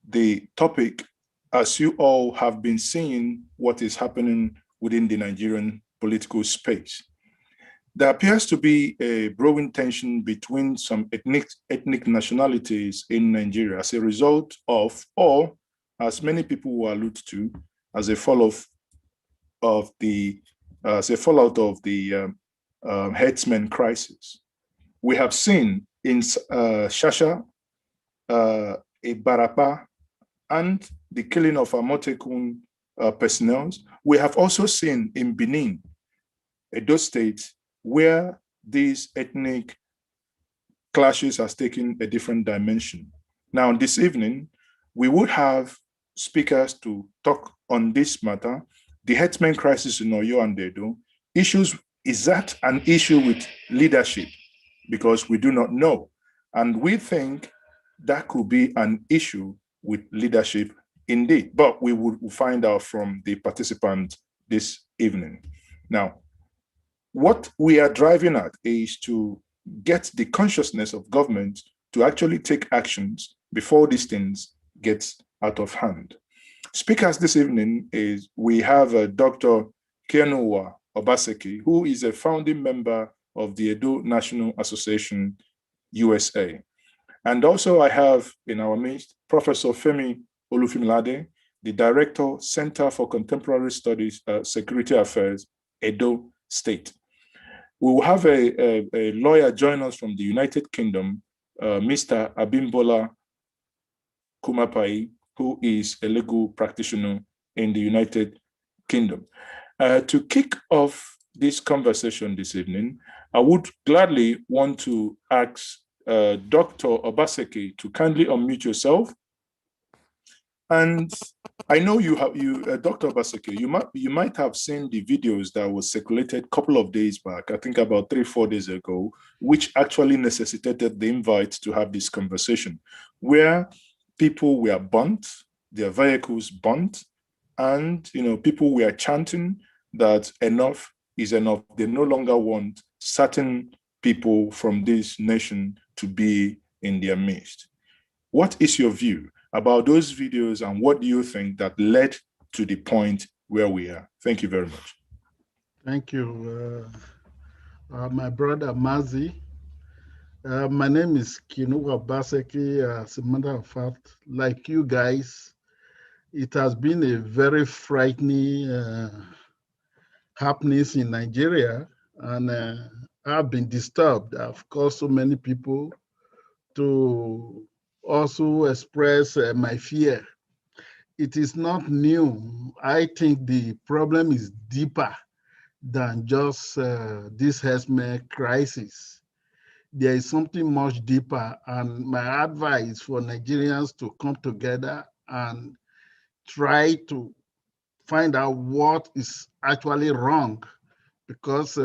the topic, as you all have been seeing what is happening within the Nigerian political space. There appears to be a growing tension between some ethnic nationalities in Nigeria as a result of, or as many people will allude to, as a fallout of the Herdsmen crisis. We have seen in Shasha, Ibarapa, and the killing of Amotekun personnel. We have also seen in Benin, Edo State, where these ethnic clashes has taken a different dimension. Now, this evening, we would have speakers to talk on this matter, the Herdsmen crisis in Oyo and Edo. Issues, is that an issue with leadership? Because we do not know. And we think that could be an issue with leadership indeed, but we will find out from the participants this evening. Now, what we are driving at is to get the consciousness of government to actually take actions before these things get out of hand. Speakers this evening is, we have Dr. Kienuwa Obaseki, who is a founding member of the Edo National Association, USA. And also I have in our midst, Professor Femi Olufunmilade, the Director, Center for Contemporary Studies, Security Affairs, Edo State. We will have a lawyer join us from the United Kingdom, Mr. Abimbola Kumapayi, who is a legal practitioner in the United Kingdom. To kick off this conversation this evening, I would gladly want to ask Dr. Obaseki to kindly unmute yourself. And I know Dr. Obaseki, you might have seen the videos that was circulated a couple of days back, I think about 3-4 days ago, which actually necessitated the invite to have this conversation, where people were burnt, their vehicles burnt, and people were chanting that enough is enough. They no longer want certain people from this nation to be in their midst. What is your view about those videos, and what do you think that led to the point where we are? Thank you very much. Thank you, my brother Maazi. My name is Kienuwa Obaseki. As a matter of fact, like you guys, it has been a very frightening happenings in Nigeria, and I've been disturbed. I've caused so many people to also express my fear. It is not new. I think the problem is deeper than just this Herdsmen crisis. There is something much deeper, and my advice for Nigerians to come together and try to find out what is actually wrong, because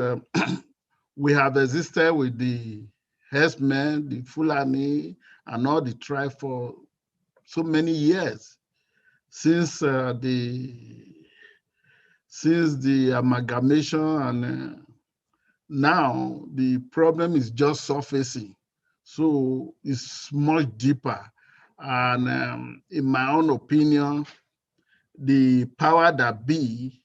we have existed with the Herdsmen, the Fulani, and all the tribe for so many years since the amalgamation, and now the problem is just surfacing. So it's much deeper. And in my own opinion, the power that be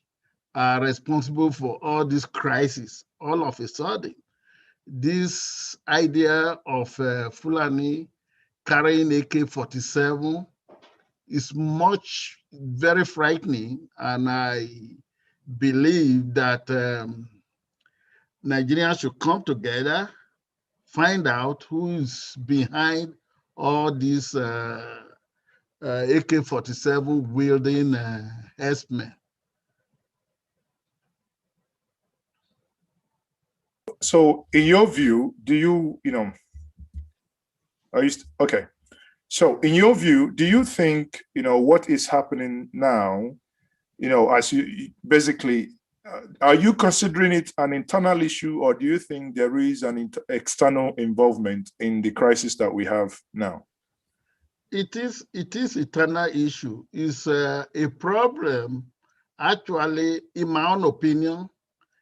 are responsible for all this crisis. All of a sudden, this idea of Fulani carrying AK-47 is very frightening, and I believe that Nigerians should come together, find out who is behind all these AK-47 wielding herdsmen. So in your view, okay. So in your view, do you think, what is happening now, as you basically, are you considering it an internal issue, or do you think there is an external involvement in the crisis that we have now? It is internal issue. It's a problem. Actually, in my own opinion,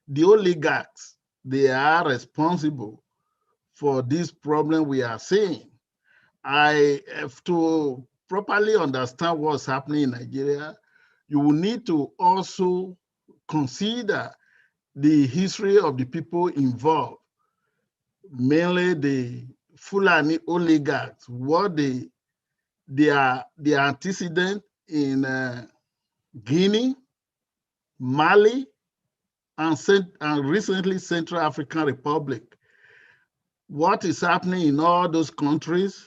the oligarchs, they are responsible for this problem we are seeing. I have to properly understand what's happening in Nigeria, you will need to also consider the history of the people involved, mainly the Fulani oligarchs, what their antecedent in Guinea, Mali, and recently Central African Republic. What is happening in all those countries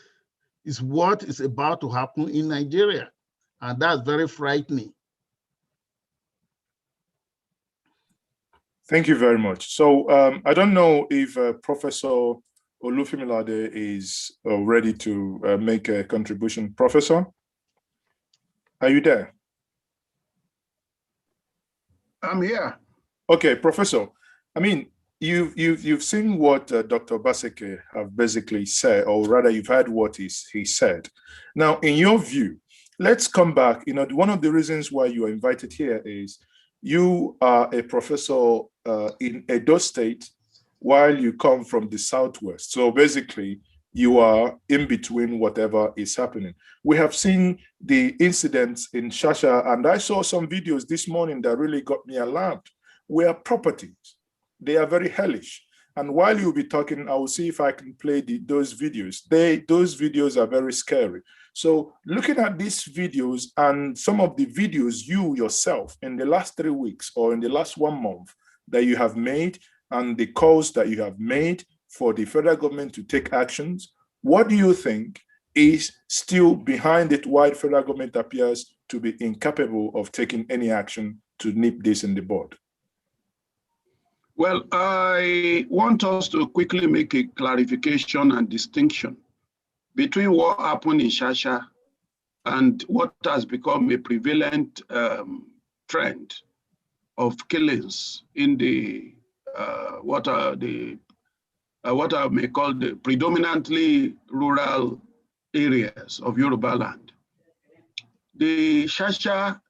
is what is about to happen in Nigeria, and that's very frightening. Thank you very much. So I don't know if Professor Olufunmilade is ready to make a contribution. Professor, are you there? I'm here. Okay, Professor. I mean, you've seen what Dr. Obaseki have basically said, or rather, you've heard what he said. Now, in your view, let's come back. You know, one of the reasons why you are invited here is you are a professor in Edo State, while you come from the Southwest. So basically, you are in between whatever is happening. We have seen the incidents in Shasha, and I saw some videos this morning that really got me alarmed, where properties, they are very hellish. And while you'll be talking, I will see if I can play those videos. Those videos are very scary. So looking at these videos and some of the videos you yourself in the last 3 weeks or in the last 1 month that you have made, and the calls that you have made for the federal government to take actions, what do you think is still behind it, why the federal government appears to be incapable of taking any action to nip this in the bud? Well, I want us to quickly make a clarification and distinction between what happened in Shasha and what has become a prevalent trend of killings in the what I may call the predominantly rural areas of Yoruba land. The Shasha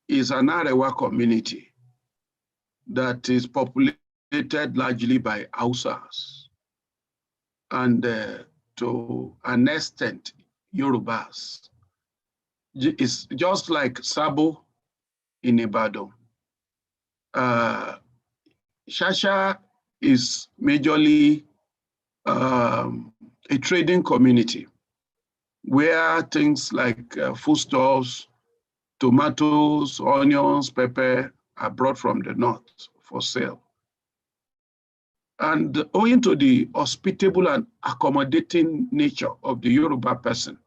is an Arewa community that is populated largely by Hausas and to an extent Yorubas. It's just like Sabo in Ibadan. Shasha is majorly a trading community where things like foodstuffs, tomatoes, onions, pepper are brought from the north for sale. And owing to the hospitable and accommodating nature of the Yoruba person,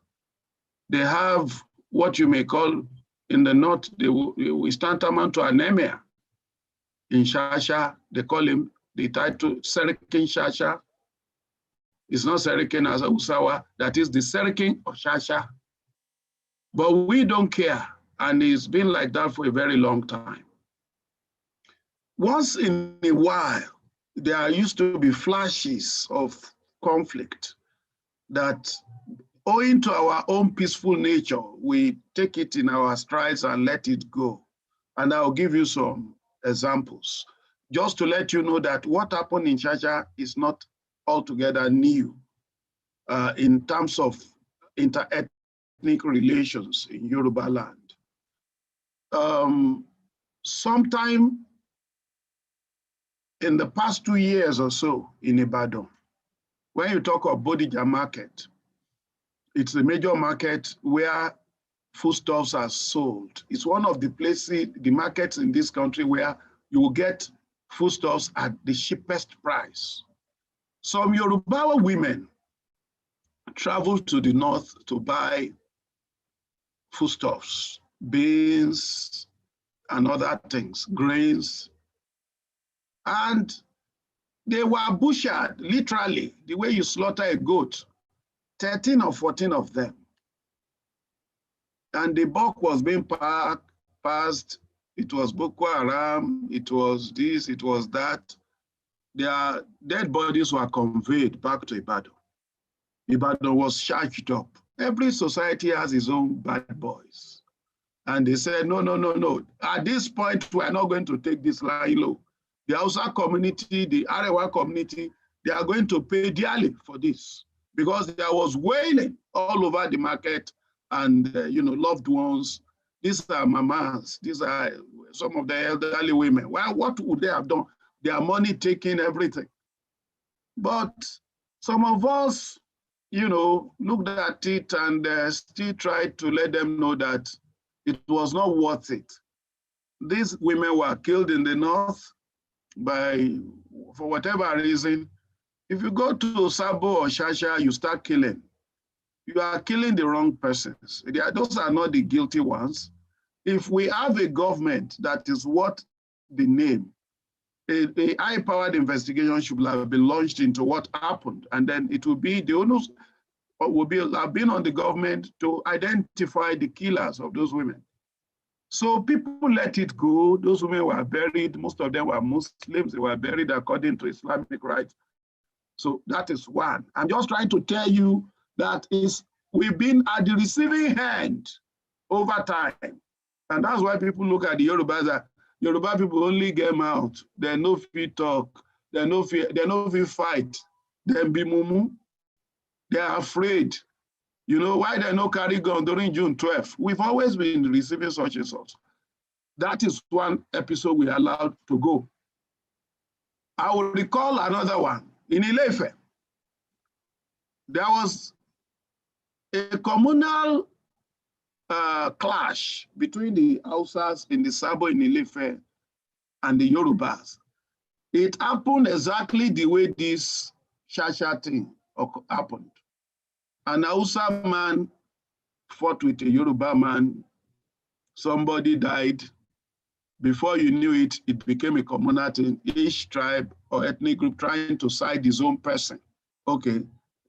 they have what you may call in the north, we stand tantamount to an emir. In Shasha, they call him the title Serikin Shasha. It's not Serikin as a Usawa, that is the Serikin of Shasha. But we don't care, and it's been like that for a very long time. Once in a while, there used to be flashes of conflict that, owing to our own peaceful nature, we take it in our strides and let it go. And I'll give you some examples, just to let you know that what happened in Shasha is not altogether new in terms of inter-ethnic relations in Yoruba land. Sometime in the past 2 years or so in Ibadan, when you talk of Bodija market, it's a major market where foodstuffs are sold. It's one of the places, the markets in this country where you will get foodstuffs at the cheapest price. Some Yoruba women travel to the north to buy foodstuffs, beans, and other things, grains. And they were butchered, literally, the way you slaughter a goat, 13 or 14 of them. And the bulk was being passed. It was Boko Haram, it was this, it was that. Their dead bodies were conveyed back to Ibadan. Ibadan was charged up. Every society has its own bad boys. And they said, no, no, no, no. At this point, we are not going to take this lie low. The Hausa community, the Arewa community, they are going to pay dearly for this, because there was wailing all over the market and loved ones. These are mamas. These are some of the elderly women. Well, what would they have done? Their money taking, everything. But some of us, looked at it and still tried to let them know that it was not worth it. These women were killed in the north for whatever reason. If you go to Sabo or Shasha, you start killing. You are killing the wrong persons. Those are not the guilty ones. If we have a government that is what the name, a high-powered investigation should have been launched into what happened, and then it will be the onus have been on the government to identify the killers of those women. So people let it go. Those women were buried. Most of them were Muslims. They were buried according to Islamic rites. So that is one. I'm just trying to tell you that we've been at the receiving end over time. And that's why people look at the Yorubas that Yoruba people only get out. They no fit talk. They no fit fight. They be mumu. They are afraid. Why they no carry gun during June 12th? We've always been receiving such insults. That is one episode we allowed to go. I will recall another one. In Ile-Ife, there was a communal clash between the Hausas in the Sabo in Ile-Ife and the Yorubas. It happened exactly the way this Shasha thing happened. An Hausa man fought with a Yoruba man. Somebody died. Before you knew it, it became a communal thing. Each tribe or ethnic group trying to side his own person. Okay.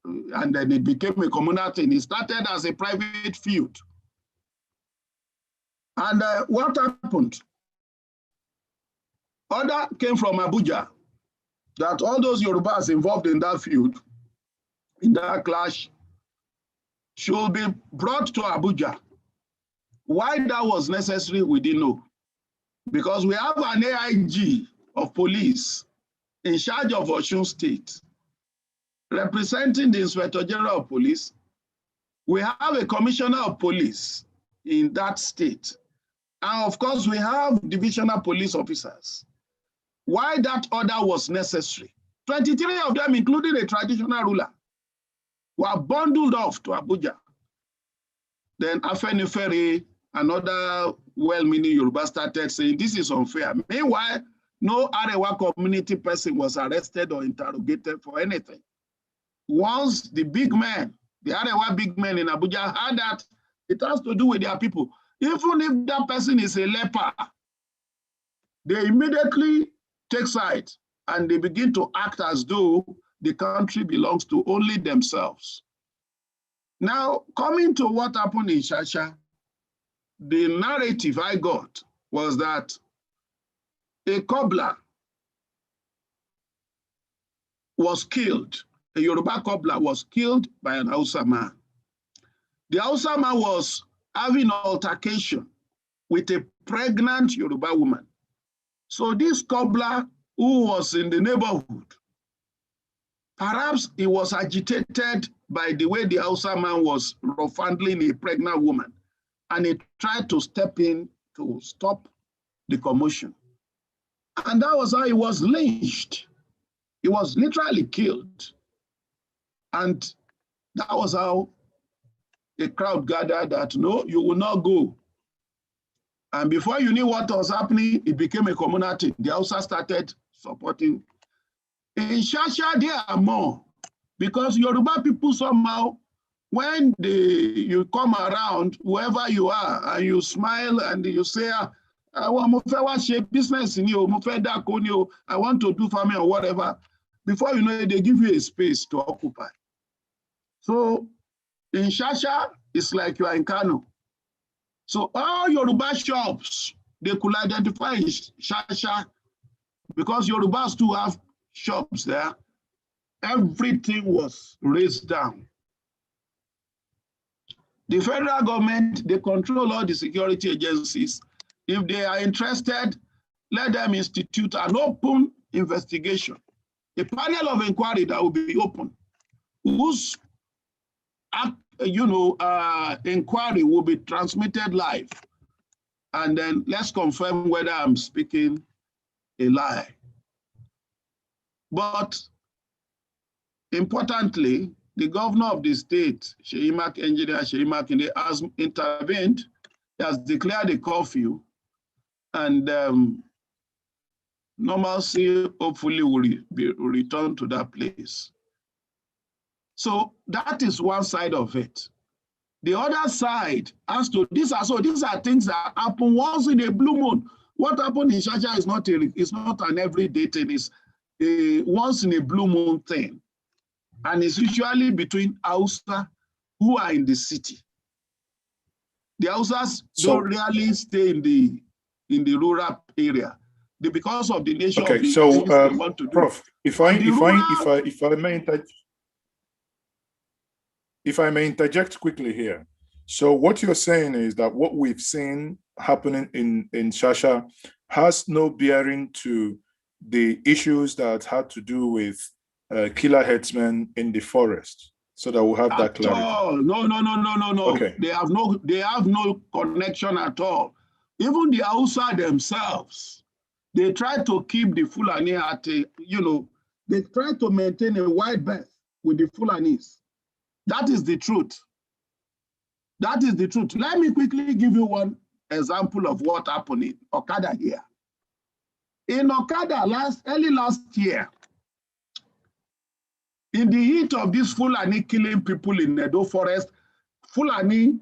And then it became a communal thing. It started as a private feud. And what happened? Order came from Abuja that all those Yorubas involved in that feud, in that clash, should be brought to Abuja. Why that was necessary, we didn't know. Because we have an AIG of police in charge of Osun State, representing the Inspector General of Police. We have a Commissioner of Police in that state. And of course, we have divisional police officers. Why that order was necessary? 23 of them, including a traditional ruler, were bundled off to Abuja. Then Afenifere, another well-meaning Yoruba, started saying, this is unfair. Meanwhile, no Arewa community person was arrested or interrogated for anything. Once the big men, the Arewa big men in Abuja heard that, it has to do with their people. Even if that person is a leper, they immediately take sides and they begin to act as though the country belongs to only themselves. Now, coming to what happened in Shasha, the narrative I got was that a cobbler was killed. A Yoruba cobbler was killed by an Hausa man. The Hausa man was having an altercation with a pregnant Yoruba woman. So this cobbler who was in the neighborhood, perhaps he was agitated by the way the Hausa man was rough handling a pregnant woman, and he tried to step in to stop the commotion. And that was how he was lynched. He was literally killed. And that was how a crowd gathered that, no, you will not go. And before you knew what was happening, it became a community. The Hausa started supporting. In Shasha, there are more, because Yoruba people somehow, when you come around, whoever you are, and you smile and you say, I want to business in you, I want to do farming or whatever, before you know it, they give you a space to occupy. So in Shasha, it's like you are in Kano. So all Yoruba shops, they could identify Shasha, because Yorubas too have shops there. Everything was raised down. The federal government, they control all the security agencies. If they are interested, let them institute an open investigation, a panel of inquiry that will be open, whose inquiry will be transmitted live. And then let's confirm whether I'm speaking a lie. But importantly, the governor of the state, Engineer Seyi Makinde, has intervened. He has declared a curfew, and normalcy hopefully will be returned to that place. So that is one side of it. The other side has to, these are things that happen once in a blue moon. What happened in Shasha is not an everyday thing, it's a once in a blue moon thing. And it's usually between Hausa who are in the city. The Hausas don't really stay in the rural area. Because of the nature of the things they want to do. Prof, if I may interject quickly here. So what you're saying is that what we've seen happening in Shasha has no bearing to the issues that had to do with killer herdsmen in the forest, so that we'll have that clarity. No. Okay. They have no connection at all. Even the Hausa themselves, they try to keep the Fulani at they try to maintain a wide berth with the Fulanis. That is the truth. That is the truth. Let me quickly give you one example of what happened in Okada here. In Okada early last year, in the heat of this Fulani killing people in Edo forest, Fulani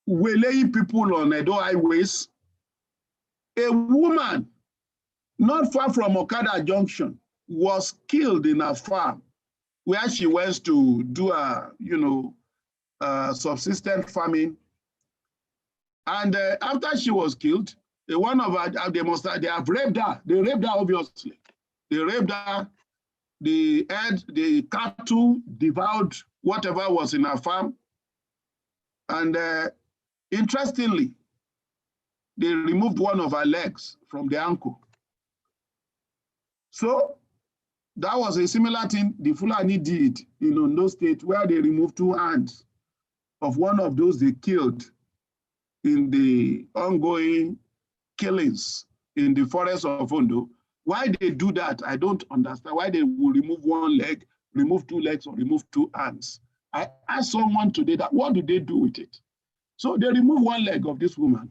waylaying people on Edo highways, a woman not far from Okada Junction was killed in a farm where she went to do subsistence farming. And after she was killed, one of her, they have raped her. They raped her, obviously. They raped her. The cattle devoured whatever was in her farm. And interestingly, they removed one of her legs from the ankle. So that was a similar thing the Fulani did in Ondo State, where they removed 2 hands of one of those they killed in the ongoing killings in the forest of Ondo. Why they do that, I don't understand. Why they will remove 1 leg, remove 2 legs, or remove 2 hands. I asked someone today that, what do they do with it? So they remove 1 leg of this woman.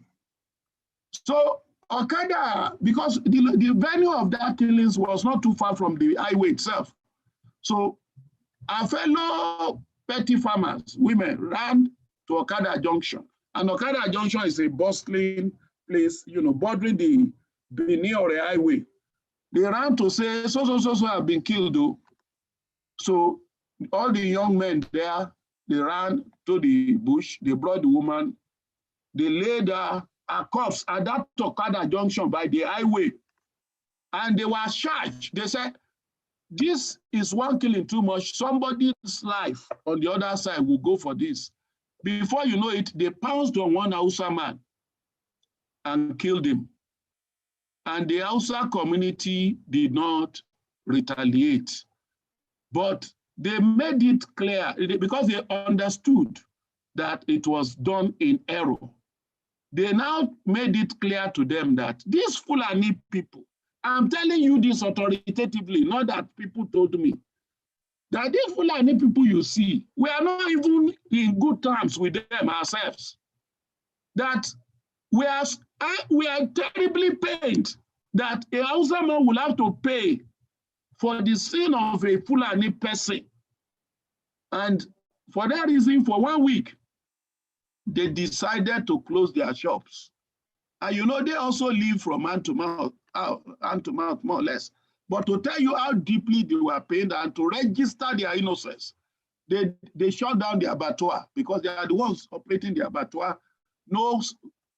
So Okada, because the venue of that killings was not too far from the highway itself. So our fellow petty farmers, women, ran to Okada Junction. And Okada Junction is a bustling place, bordering the Benin or the highway. They ran to say, so have been killed, though. So all the young men there, they ran to the bush, they brought the woman, they laid her corpse at that Okada Junction by the highway. And they were charged. They said, this is one killing too much. Somebody's life on the other side will go for this. Before you know it, they pounced on one Hausa man and killed him. And the Hausa community did not retaliate. But they made it clear, because they understood that it was done in error. They now made it clear to them that these Fulani people, I'm telling you this authoritatively, not that people told me, that these Fulani people you see, we are not even in good terms with them ourselves. That we are terribly pained that a Hausa man will have to pay for the sin of a Fulani person. And for that reason, for 1 week, they decided to close their shops. And they also live from hand to mouth, more or less. But to tell you how deeply they were pained and to register their innocence, they shut down the abattoir because they are the ones operating the abattoir. No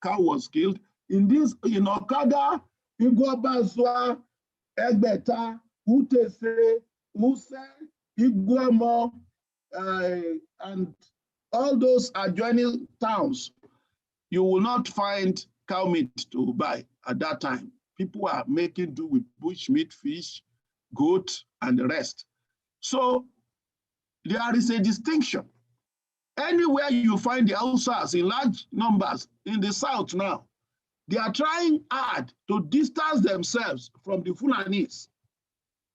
cow was killed. In Okada, Igwabazwa, Egbeta, Utese, Use, Iguamo, and all those adjoining towns, you will not find cow meat to buy at that time. People are making do with bush meat, fish, goat, and the rest. So there is a distinction. Anywhere you find the Hausas in large numbers in the south now, they are trying hard to distance themselves from the Fulanis.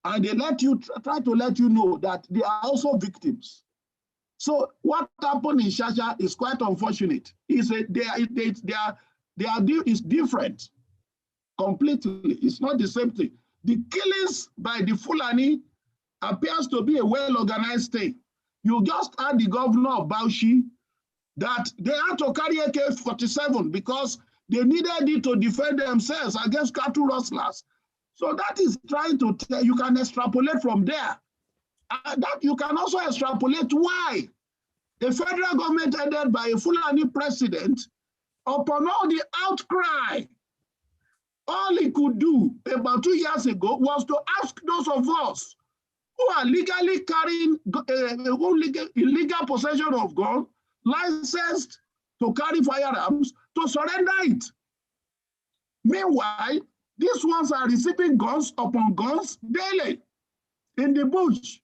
And they try to let you know that they are also victims. So what happened in Shasha is quite unfortunate. It's different completely. It's not the same thing. The killings by the Fulani appears to be a well-organized thing. You just had the governor of Bauchi that they had to carry AK-47 because they needed it to defend themselves against cattle rustlers. So that is trying to tell you can extrapolate from there. That you can also extrapolate why the federal government headed by a Fulani president, upon all the outcry, all he could do about 2 years ago was to ask those of us who are legally carrying illegal possession of guns, licensed to carry firearms, to surrender it. Meanwhile, these ones are receiving guns upon guns daily in the bush.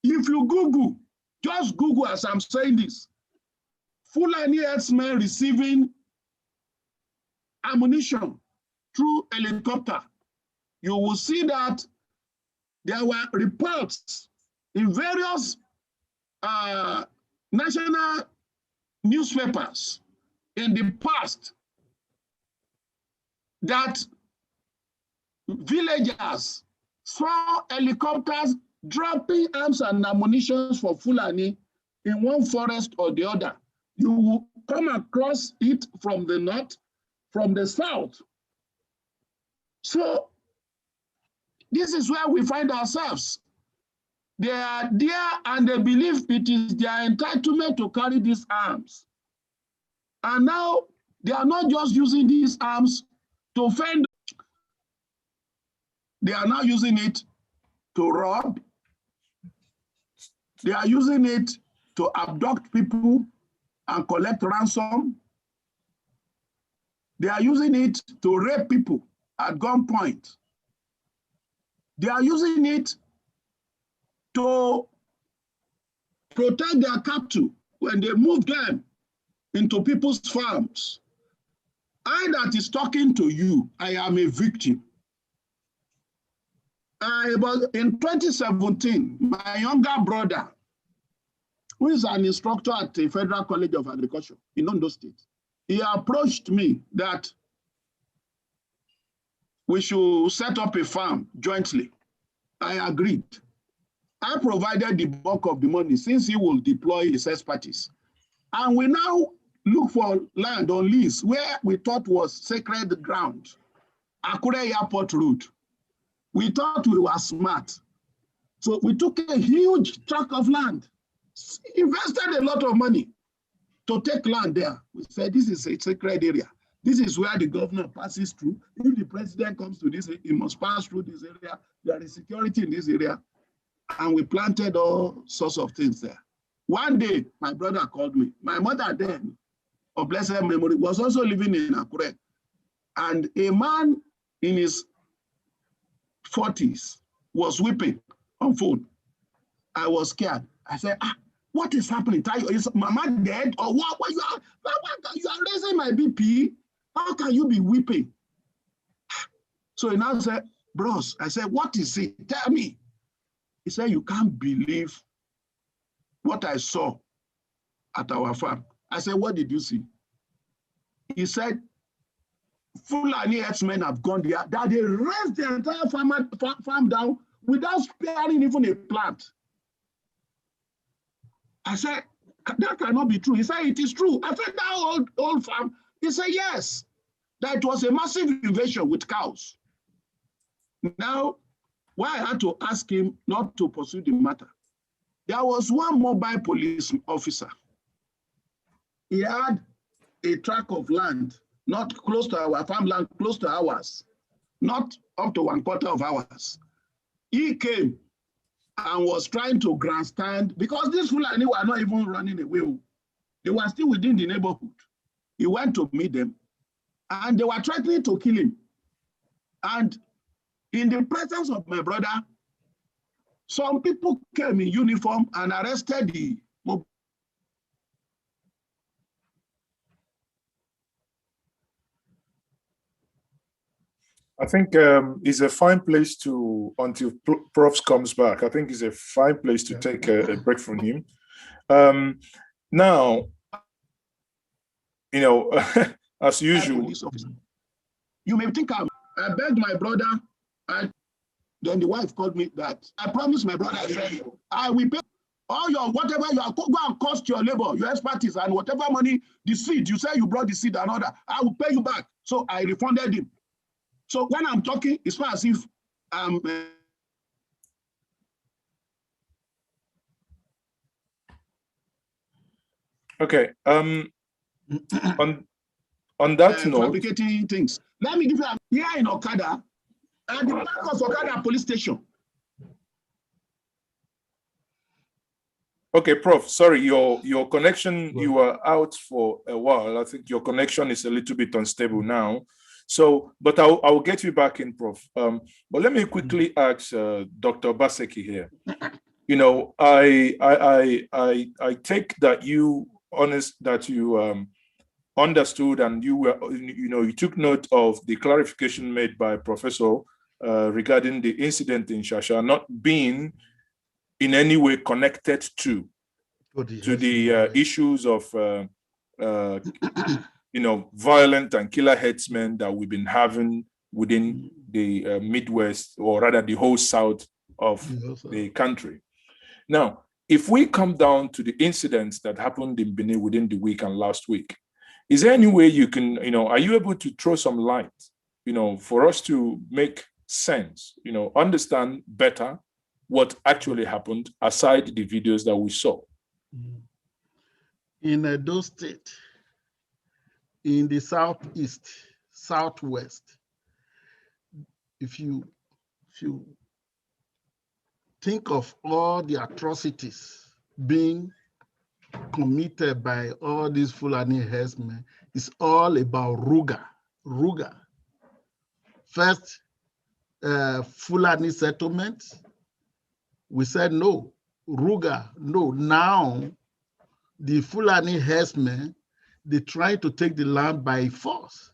If you Google, just Google as I'm saying this, Fulani herdsmen receiving ammunition through helicopter, you will see that there were reports in various national newspapers in the past that villagers saw helicopters dropping arms and ammunition for Fulani in one forest or the other. You will come across it from the north, from the south. So this is where we find ourselves. They are there and they believe it is their entitlement to carry these arms. And now they are not just using these arms to fend. They are now using it to rob. They are using it to abduct people and collect ransom. They are using it to rape people at gunpoint. They are using it to protect their cattle when they move them into people's farms. I that is talking to you, I am a victim. In 2017, my younger brother, who is an instructor at the Federal College of Agriculture in Ondo State, he approached me that we should set up a farm jointly. I agreed. I provided the bulk of the money since he will deploy his expertise. And we now look for land on lease where we thought was sacred ground, Akure Airport Road. We thought we were smart. So we took a huge tract of land, invested a lot of money to take land there. We said, this is a sacred area. This is where the governor passes through. If the president comes to this, he must pass through this area. There is security in this area. And we planted all sorts of things there. One day, my brother called me. My mother then, of blessed memory, was also living in Akure. And a man in his 40s was weeping on phone. I was scared. I said, what is happening? Is Mama dead? Or what? You are raising my BP. How can you be weeping? So he now said, bros, I said, what is it? Tell me. He said, you can't believe what I saw at our farm. I said, what did you see? He said, Fulani herdsmen have gone there, that they raised the entire farm down without sparing even a plant. I said, that cannot be true. He said, it is true. I said, that old farm? He said, yes, that it was a massive invasion with cows. Now, why I had to ask him not to pursue the matter, there was one mobile police officer. He had a tract of land, not close to our farmland, close to ours, not up to 1/4 of ours. He came and was trying to grandstand, because these Fulani were not even running away. They were still within the neighborhood. He went to meet them, and they were threatening to kill him. And in the presence of my brother, some people came in uniform and arrested the mobile I think it's a fine place to, until Prof comes back, I think it's a fine place to take a break from him. Now, you know, as usual. You may think I begged my brother, and then the wife called me that I promised my brother, I will pay all your whatever you are, go and cost your labor, your expertise, and whatever money, the seed, you say you brought the seed and all that, I will pay you back. So I refunded him. So when I'm talking, it's not as if I'm okay. On that note, fabricating things. Let me give you a here in Okada, at the back of Okada police station. okay, Prof, sorry, your connection, you were out for a while. I think your connection is a little bit unstable now. So, but I'll get you back in, Prof. But let me quickly ask Dr. Obaseki here. You know, I take that you understood, and you took note of the clarification made by Professor regarding the incident in Shasha not being in any way connected to the issues of violent and killer herdsmen that we've been having within the Midwest, or rather the whole South of the country. Now, if we come down to the incidents that happened in Benin within the week and last week, is there any way you can, are you able to throw some light, for us to make sense, understand better what actually happened aside the videos that we saw? In Edo State, in the southeast, southwest, if you think of all the atrocities being committed by all these Fulani herdsmen, it's all about Ruga. First, Fulani settlement, we said no. Ruga, no. Now, the Fulani herdsmen, they try to take the land by force.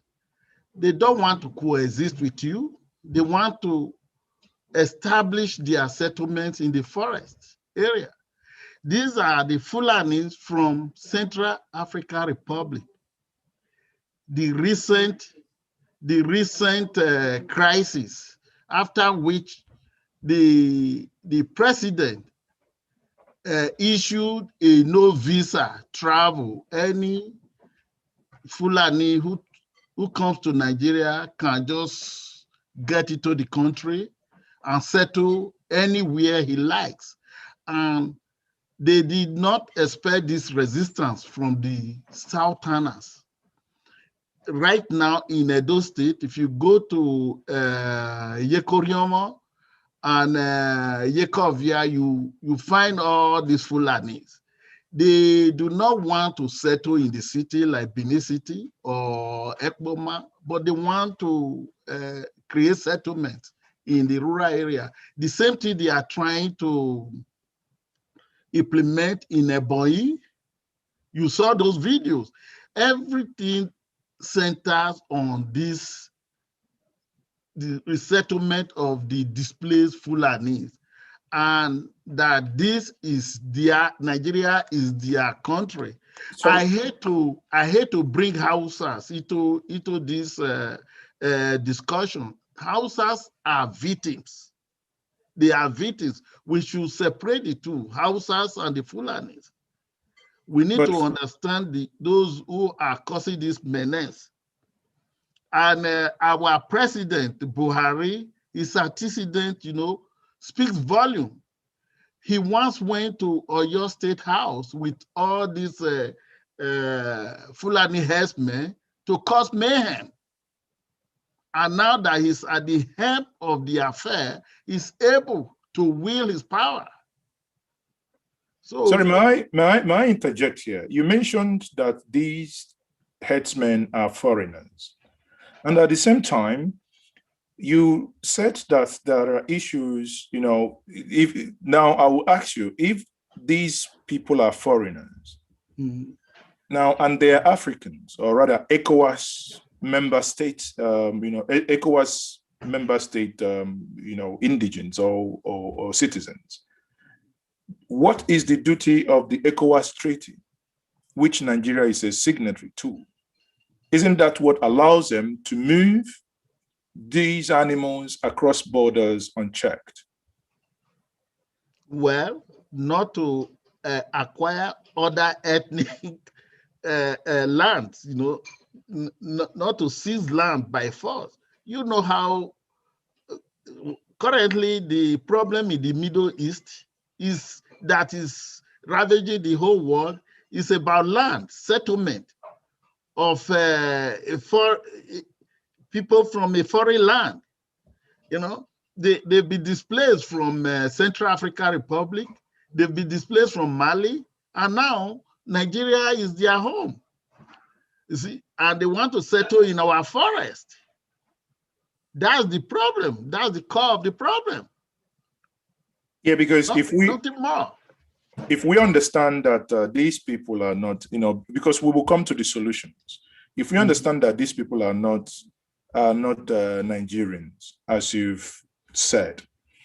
They don't want to coexist with you. They want to establish their settlements in the forest area. These are the Fulanis from Central African Republic. The recent crisis, after which the president issued a no visa travel. Any Fulani who comes to Nigeria can just get into the country and settle anywhere he likes. And they did not expect this resistance from the Southerners. Right now in Edo State, if you go to Yekoriomo and Yekovia, you find all these Fulanis. They do not want to settle in the city like Benin City or Ekboma, but they want to create settlements in the rural area. The same thing they are trying to implement in Ebonyi. You saw those videos. Everything centers on the resettlement of the displaced Fulanis, and that this is Nigeria is their country. So, I hate to bring Hausas into this discussion. Hausas are victims. They are victims. We should separate the two, Hausas and the Fulanis. We need to understand those who are causing this menace. And our president, Buhari, his antecedent, speaks volume. He once went to Oyo State House with all these Fulani herdsmen to cause mayhem. And now that he's at the helm of the affair, he's able to wield his power. So, sorry, may I interject here? You mentioned that these herdsmen are foreigners. And at the same time, you said that there are issues, now I will ask you, if these people are foreigners, now, and they are Africans, or rather ECOWAS member states, ECOWAS member state, indigents or citizens. What is the duty of the ECOWAS Treaty, which Nigeria is a signatory to? Isn't that what allows them to move these animals across borders unchecked? Well, not to acquire other ethnic lands, not to seize land by force. You know how currently the problem in the Middle East is ravaging the whole world is about land, settlement of people from a foreign land. They've been displaced from Central African Republic, they've been displaced from Mali, and now Nigeria is their home. You see, and they want to settle in our forest. That's the problem. That's the core of the problem. Yeah, because nothing more. If we understand that these people are not, because we will come to the solutions. If we understand that these people are not Nigerians, as you've said,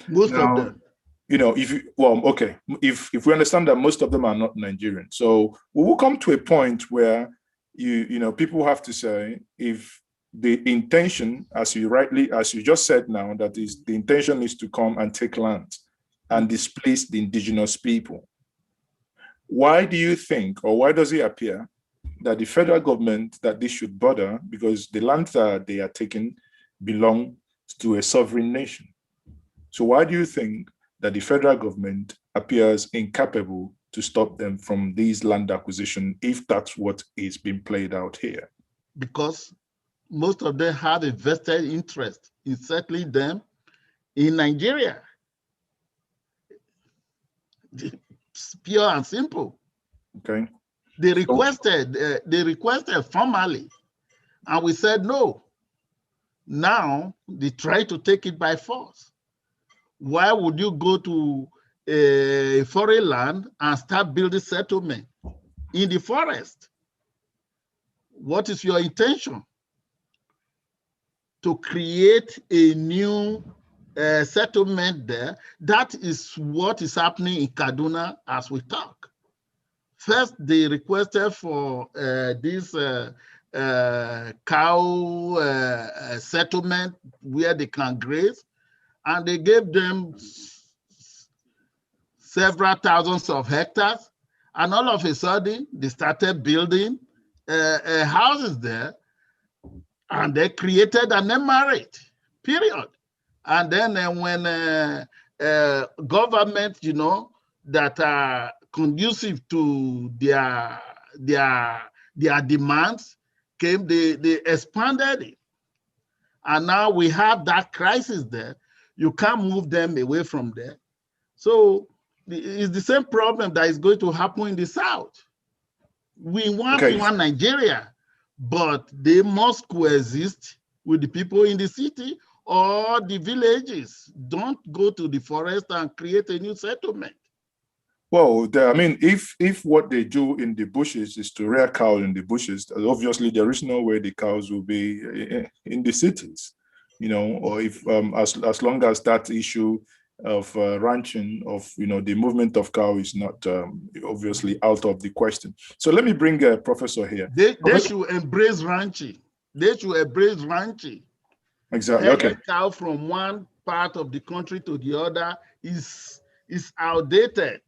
most of them, if we understand that most of them are not Nigerians, so we will come to a point where people have to say, if the intention, as you just said now, that is the intention is to come and take land and displace the indigenous people. Why do you think, or why does it appear that the federal government, that this should bother, because the land that they are taking belong to a sovereign nation? So why do you think that the federal government appears incapable to stop them from these land acquisition, if that's what is being played out here? Because most of them have a vested interest in settling them in Nigeria. It's pure and simple. Okay. They requested formally, and we said no. Now they try to take it by force. Why would you go to a foreign land and start building settlement in the forest? What is your intention? To create a new settlement there? That is what is happening in Kaduna as we talk. First, they requested for this cow settlement where they can graze, and they gave them several thousands of hectares, and all of a sudden they started building houses there, and they created an emirate, period. And then when government, that are conducive to their demands came, they expanded it. And now we have that crisis there. You can't move them away from there. So it's the same problem that is going to happen in the South. We want Nigeria, but they must coexist with the people in the city or the villages. Don't go to the forest and create a new settlement. Well, if what they do in the bushes is to rear cows in the bushes, obviously there is no way the cows will be in the cities, or if as long as that issue of ranching, of the movement of cow is not obviously out of the question. So let me bring a professor here. They should embrace ranching. They should embrace ranching. Exactly. Herding cow from one part of the country to the other is outdated.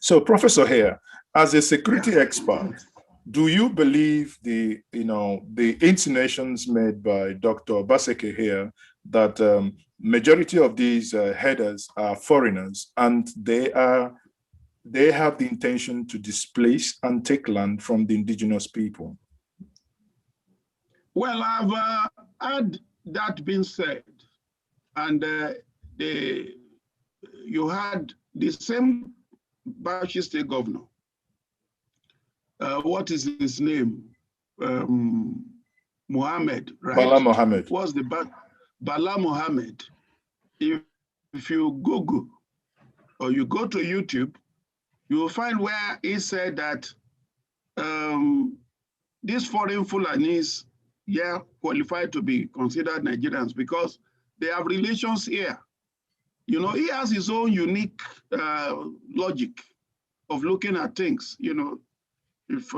So, Professor here, as a security expert, do you believe the insinuations made by Dr. Obaseki here that majority of these herders are foreigners and they have the intention to displace and take land from the indigenous people? Well, I've had that being said, and you had the same Bauchi State Governor. What is his name? Mohammed, right? Bala Mohammed. What's the Bala Mohammed? If you Google or you go to YouTube, you will find where he said that these foreign Fulanis qualified to be considered Nigerians because They have relations here. You know, he has his own unique logic of looking at things. You know, if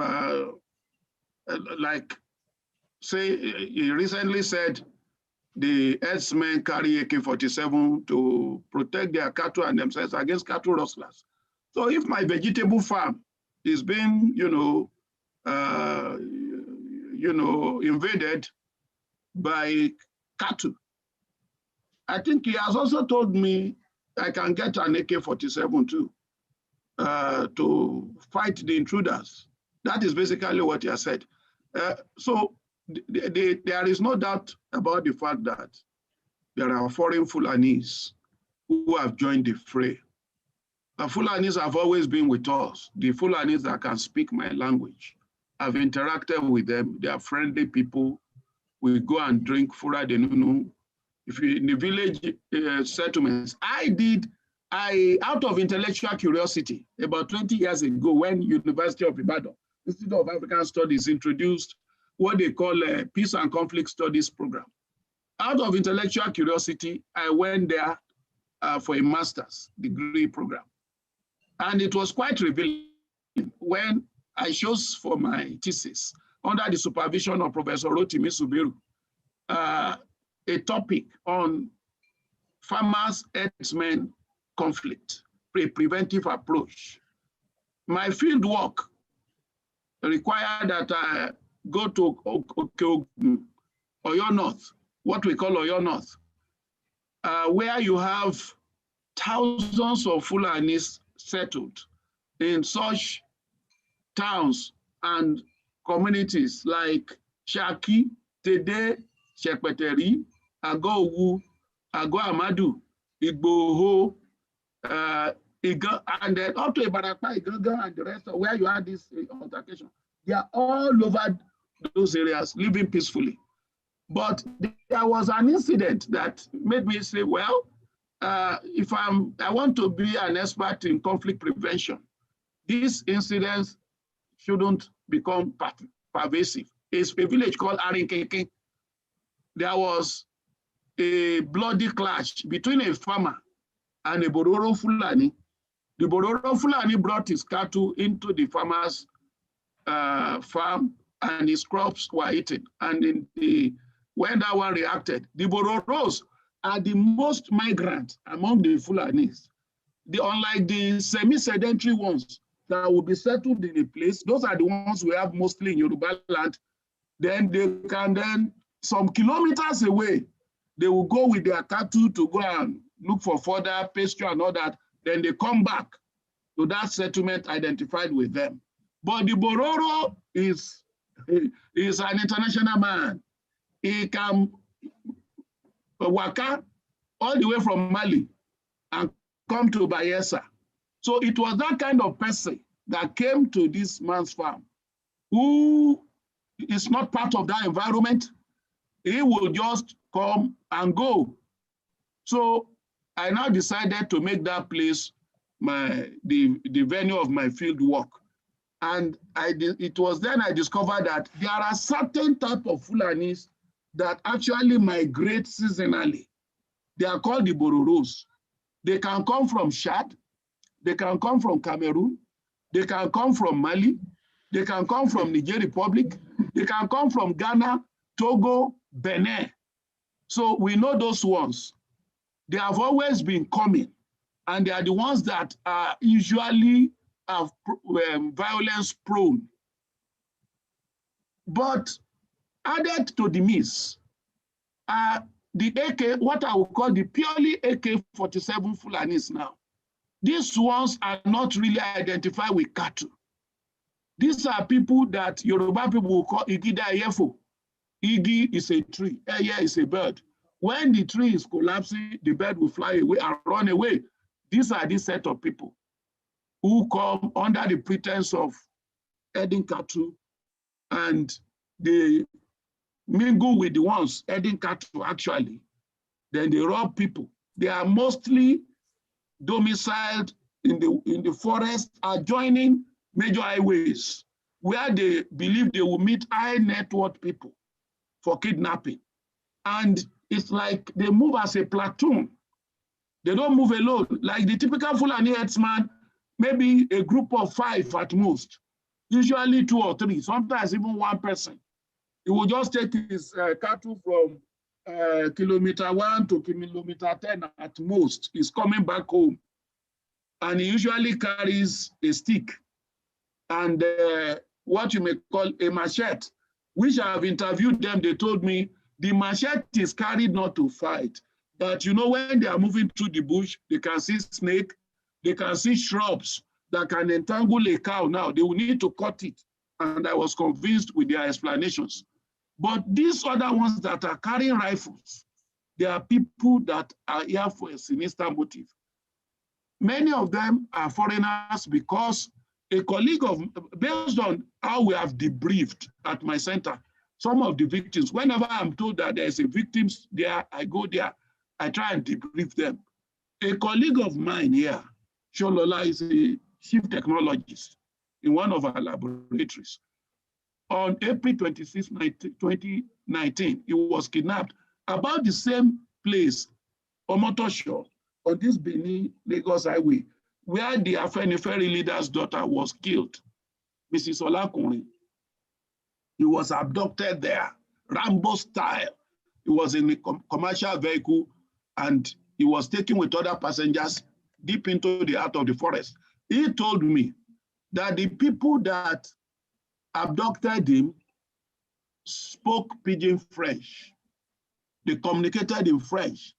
like, say, he recently said the herdsmen carry AK-47 to protect their cattle and themselves against cattle rustlers. So if my vegetable farm is being, invaded by cattle, I think he has also told me I can get an AK-47 too to fight the intruders. That is basically what he has said. So there is no doubt about the fact that there are foreign Fulanis who have joined the fray. The Fulanis have always been with us. The Fulanis that can speak my language. I've interacted with them. They are friendly people. We go and drink Fura de Nunu. If you in the village settlements, out of intellectual curiosity, about 20 years ago, when University of Ibadan, Institute of African Studies introduced what they call a Peace and Conflict Studies program. Out of intellectual curiosity, I went there for a master's degree program. And it was quite revealing when I chose for my thesis, under the supervision of Professor Rotimi Subiru, a topic on farmers, herdsmen conflict, a preventive approach. My field work required that I go to Oyo North, what we call Oyo North, where you have thousands of Fulanis settled in such towns and communities like Shaki, Tede, Shekpeteri, Agowu, Ago Amadu, Igboho, and then up to Ibarakpa, Igaga, and the rest of where you had this altercation. They are all over those areas living peacefully. But there was an incident that made me say, well, if I want to be an expert in conflict prevention, these incidents shouldn't become pervasive. It's a village called Arinkeke. There was a bloody clash between a farmer and a Bororo Fulani. The Bororo Fulani brought his cattle into the farmer's farm, and his crops were eaten. And when that one reacted, the Bororos are the most migrant among the Fulanis. Unlike the semi-sedentary ones that will be settled in a place, those are the ones we have mostly in Yoruba land. Then they can some kilometers away, they will go with their cattle to go and look for further pasture and all that. Then they come back to that settlement identified with them. But the Bororo is an international man. He can waka all the way from Mali and come to Bayelsa. So it was that kind of person that came to this man's farm who is not part of that environment. He will just come and go. So I now decided to make that place the venue of my field work. And it was then I discovered that there are certain type of Fulanis that actually migrate seasonally. They are called the Bororos. They can come from Chad, they can come from Cameroon, they can come from Mali, they can come from Niger Republic, they can come from Ghana, Togo, Benin. So we know those ones. They have always been coming, and they are the ones that are usually violence prone. But added to the mix, the AK, what I would call the purely AK-47 Fulanis now. These ones are not really identified with cattle. These are people that Yoruba people will call Igida Eyefo. Igi is a tree, Eye is a bird. When the tree is collapsing, the bird will fly away and run away. These are this set of people who come under the pretense of herding cattle, and they mingle with the ones herding cattle actually. Then they rob people. They are mostly domiciled in the forest adjoining major highways, where they believe they will meet high net worth people for kidnapping. And it's like they move as a platoon. They don't move alone. Like the typical Fulani herdsman, maybe a group of 5 at most, usually 2 or 3, sometimes even 1 person. He will just take his cattle from kilometer 1 to kilometer 10 at most. He's coming back home. And he usually carries a stick and what you may call a machete, which I have interviewed them. They told me the machete is carried not to fight. But you know, when they are moving through the bush, they can see snake, they can see shrubs that can entangle a cow. Now, they will need to cut it. And I was convinced with their explanations. But these other ones that are carrying rifles, they are people that are here for a sinister motive. Many of them are foreigners because a colleague of, based on how we have debriefed at my center, some of the victims, whenever I'm told that there's a victim there, I go there, I try and debrief them. A colleague of mine here, Sholola, is a chief technologist in one of our laboratories. On April 26, 2019, he was kidnapped about the same place, Omotosho, on this Benin-Lagos highway, where the Afenifere leader's daughter was killed, Mrs. Olakunrin. He was abducted there, Rambo style. He was in a commercial vehicle and he was taken with other passengers deep into the heart of the forest. He told me that the people that abducted him spoke pidgin French. They communicated in French.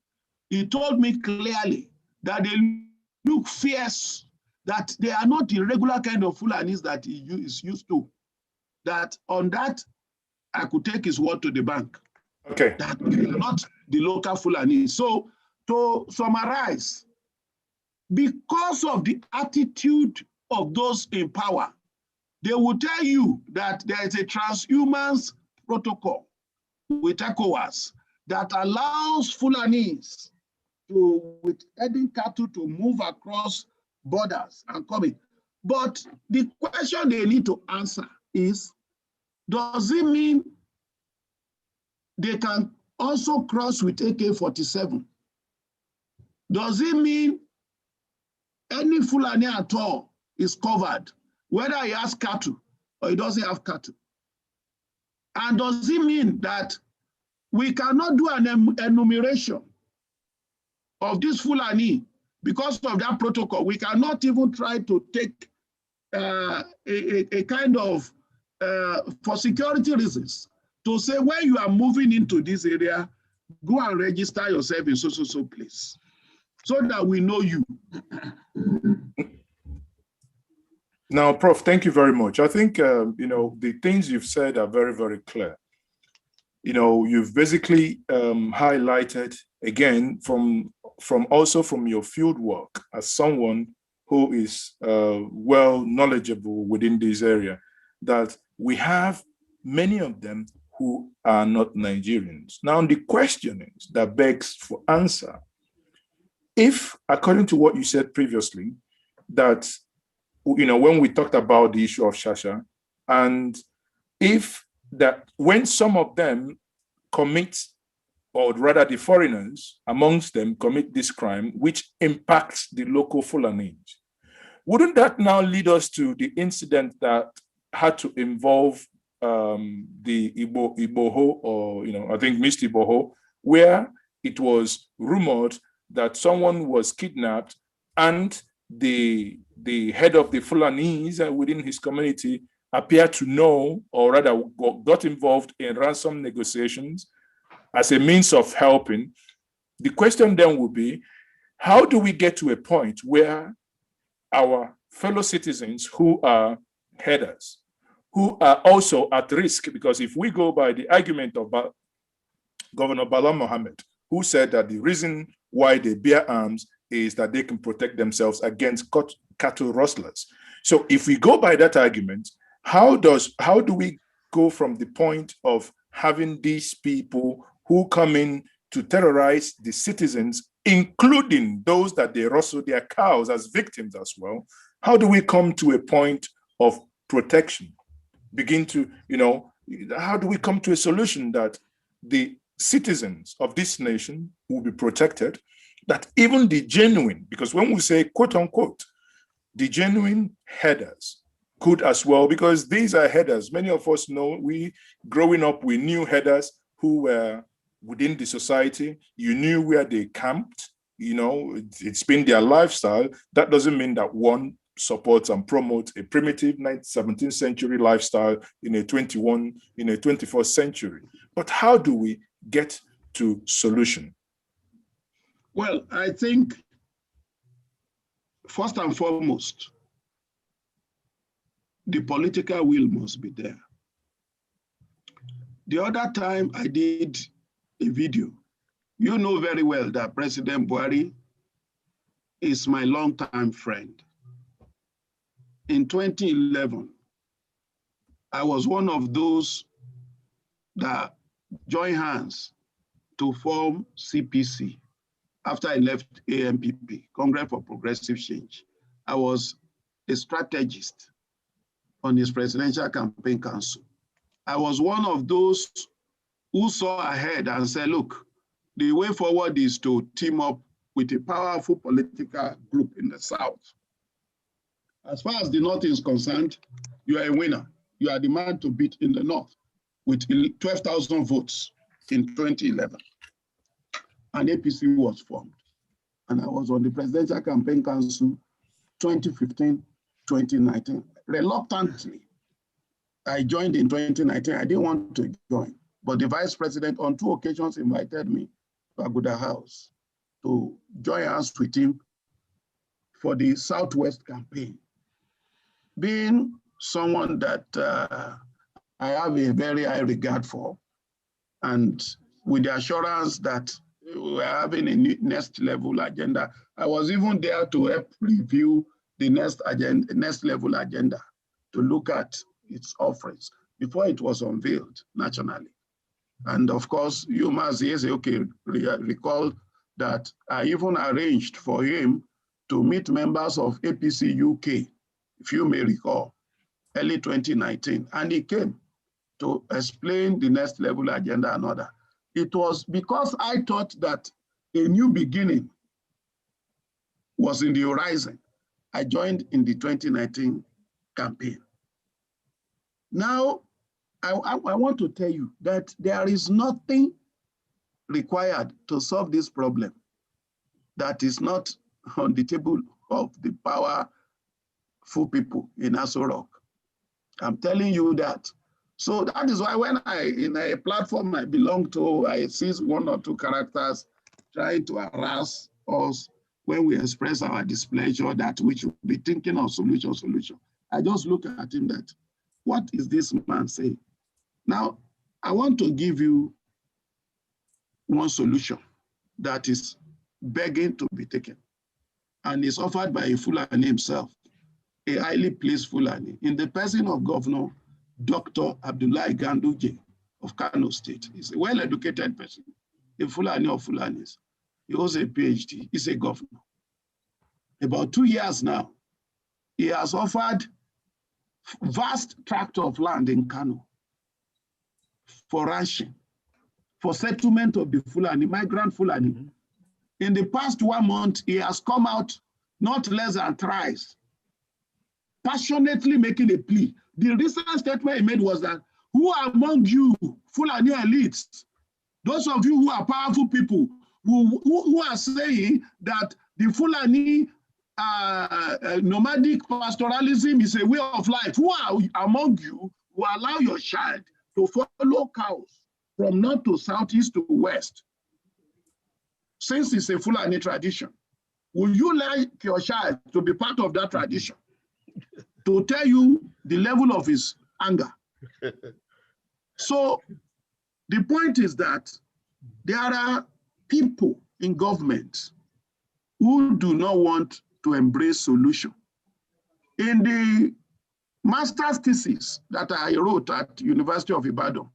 He told me clearly that they look fierce, that they are not the regular kind of Fulanis that he is used to. That on that, I could take his word to the bank. Okay. That they are not the local Fulanis. So to summarize, because of the attitude of those in power, they will tell you that there is a transhumance protocol with ECOWAS that allows Fulanis with herding cattle to move across borders and come in. But the question they need to answer is, does it mean they can also cross with AK-47? Does it mean any Fulani at all is covered, whether he has cattle or he doesn't have cattle? And does it mean that we cannot do an enumeration of this Fulani because of that protocol? We cannot even try to take a kind of, for security reasons, to say when you are moving into this area, go and register yourself in so place, so that we know you. Now, Prof, thank you very much. I think, you know, the things you've said are very, very clear. You know, you've basically highlighted, again, from your field work as someone who is well knowledgeable within this area, that we have many of them who are not Nigerians. Now, the question is, that begs for answer. If, according to what you said previously, that, you know, when we talked about the issue of Shasha, and if that when some of them commit, or rather the foreigners amongst them commit this crime, which impacts the local Fulanis, wouldn't that now lead us to the incident that had to involve the Iboho, or, you know, I think Mr. Iboho, where it was rumored that someone was kidnapped and the head of the Fulanis within his community appeared to know, or rather got involved in ransom negotiations as a means of helping. The question then would be, how do we get to a point where our fellow citizens who are headers, who are also at risk? Because if we go by the argument of Governor Bala Mohammed, who said that the reason why they bear arms is that they can protect themselves against cattle rustlers. So if we go by that argument, how do we go from the point of having these people who come in to terrorize the citizens, including those that they rustle their cows as victims as well? How do we come to a point of protection? Begin to, you know, how do we come to a solution that the citizens of this nation will be protected, that even the genuine, because when we say quote unquote, the genuine headers could as well, because these are headers. Many of us know, growing up, we knew headers who were within the society. You knew where they camped, you know, it's been their lifestyle. That doesn't mean that one supports and promotes a primitive 17th century lifestyle in a 21st century. But how do we get to solution? Well, I think first and foremost, the political will must be there. The other time I did a video, you know very well that President Buhari is my longtime friend. In 2011, I was one of those that joined hands to form CPC after I left AMPP, Congress for Progressive Change. I was a strategist on his presidential campaign council. I was one of those who saw ahead and said, look, the way forward is to team up with a powerful political group in the South. As far as the North is concerned, you are a winner. You are the man to beat in the North with 12,000 votes in 2011. And APC was formed. And I was on the Presidential Campaign Council 2015, 2019. Reluctantly, I joined in 2019. I didn't want to join, but the Vice President on 2 occasions invited me to Aguda House to join hands with him for the Southwest campaign. Being someone that I have a very high regard for, and with the assurance that we're having a next level agenda, I was even there to help review the next level agenda, to look at its offerings before it was unveiled nationally. And of course, you, Maazi, Ezeoke, recall that I even arranged for him to meet members of APC UK, if you may recall, early 2019. And he came to explain the next level agenda and other. It was because I thought that a new beginning was in the horizon. I joined in the 2019 campaign. Now, I want to tell you that there is nothing required to solve this problem that is not on the table of the powerful people in Aso Rock. I'm telling you that. So that is why when in a platform I belong to, I see 1 or 2 characters trying to harass us when we express our displeasure that we should be thinking of solution. I just look at him that, what is this man saying? Now, I want to give you one solution that is begging to be taken, and is offered by a Fulani himself, a highly placed Fulani, in the person of Governor Dr. Abdullahi Ganduje of Kano State. He's a well-educated person, a Fulani of Fulanis. He holds a PhD, he's a governor. About 2 years now, he has offered vast tract of land in Kano for ranching, for settlement of the Fulani, migrant Fulani. In the past 1 month, he has come out not less than thrice, passionately making a plea. The recent statement he made was that, who among you, Fulani elites, those of you who are powerful people, who are saying that the Fulani nomadic pastoralism is a way of life, who are among you who allow your child to follow cows from north to south, east to west, since it's a Fulani tradition? Will you like your child to be part of that tradition? To tell you the level of his anger. So the point is that there are people in government who do not want to embrace solution. In the master's thesis that I wrote at University of Ibadan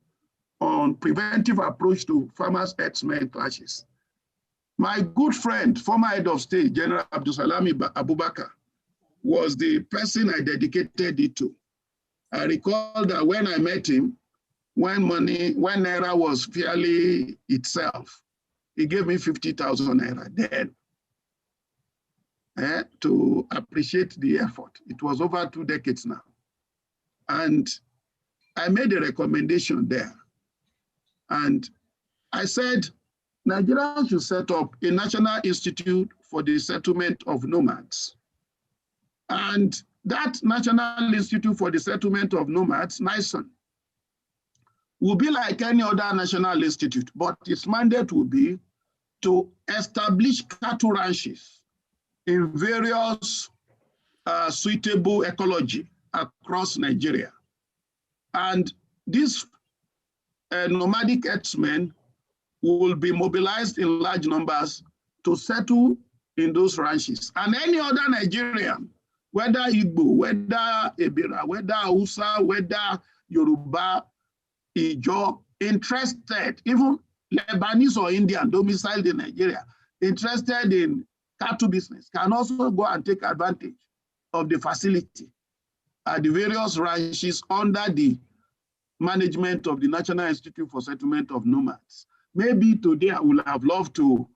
on preventive approach to farmers' herdsmen clashes, my good friend, former head of state, General Abdulsalami Abubakar, was the person I dedicated it to. I recall that when I met him, when Naira was fairly itself, he gave me 50,000 Naira then to appreciate the effort. It was over 2 decades now. And I made a recommendation there. And I said, Nigeria should set up a National Institute for the Settlement of Nomads. And that National Institute for the Settlement of Nomads, NISON, will be like any other national institute, but its mandate will be to establish cattle ranches in various suitable ecology across Nigeria. And these nomadic herdsmen will be mobilized in large numbers to settle in those ranches. And any other Nigerian, whether Igbo, whether Ebira, whether Hausa, whether Yoruba, Ijo, interested, even Lebanese or Indian domiciled in Nigeria, interested in cattle business, can also go and take advantage of the facility at the various ranches under the management of the National Institute for Settlement of Nomads. Maybe today I would have loved to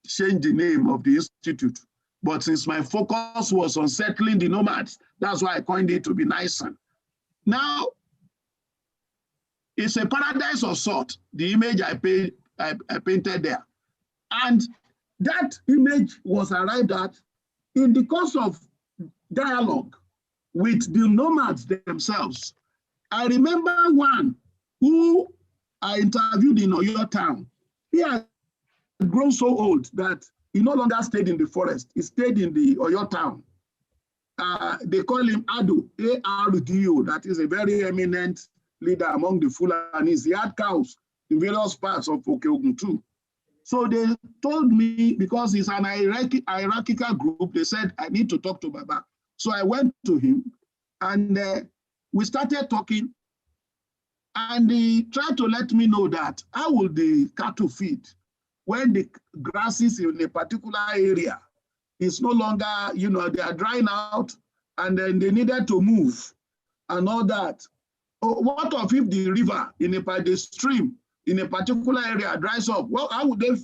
change the name of the institute, but since my focus was on settling the nomads, that's why I coined it to be NISON. Now, it's a paradise of sort, the image I painted there. And that image was arrived at in the course of dialogue with the nomads themselves. I remember one who I interviewed in Oyo town. He had grown so old that he no longer stayed in the forest. He stayed in the Oyo town. They call him Ado, A-R-D-O. That is a very eminent leader among the Fulanis. He had cows in various parts of Okeogun too. So they told me, because it's an hierarchical group, they said, I need to talk to Baba. So I went to him and we started talking, and he tried to let me know that how will the cattle feed when the grasses in a particular area is no longer, you know, they are drying out and then they needed to move and all that. What if the river, the stream in a particular area dries up? Well, how would they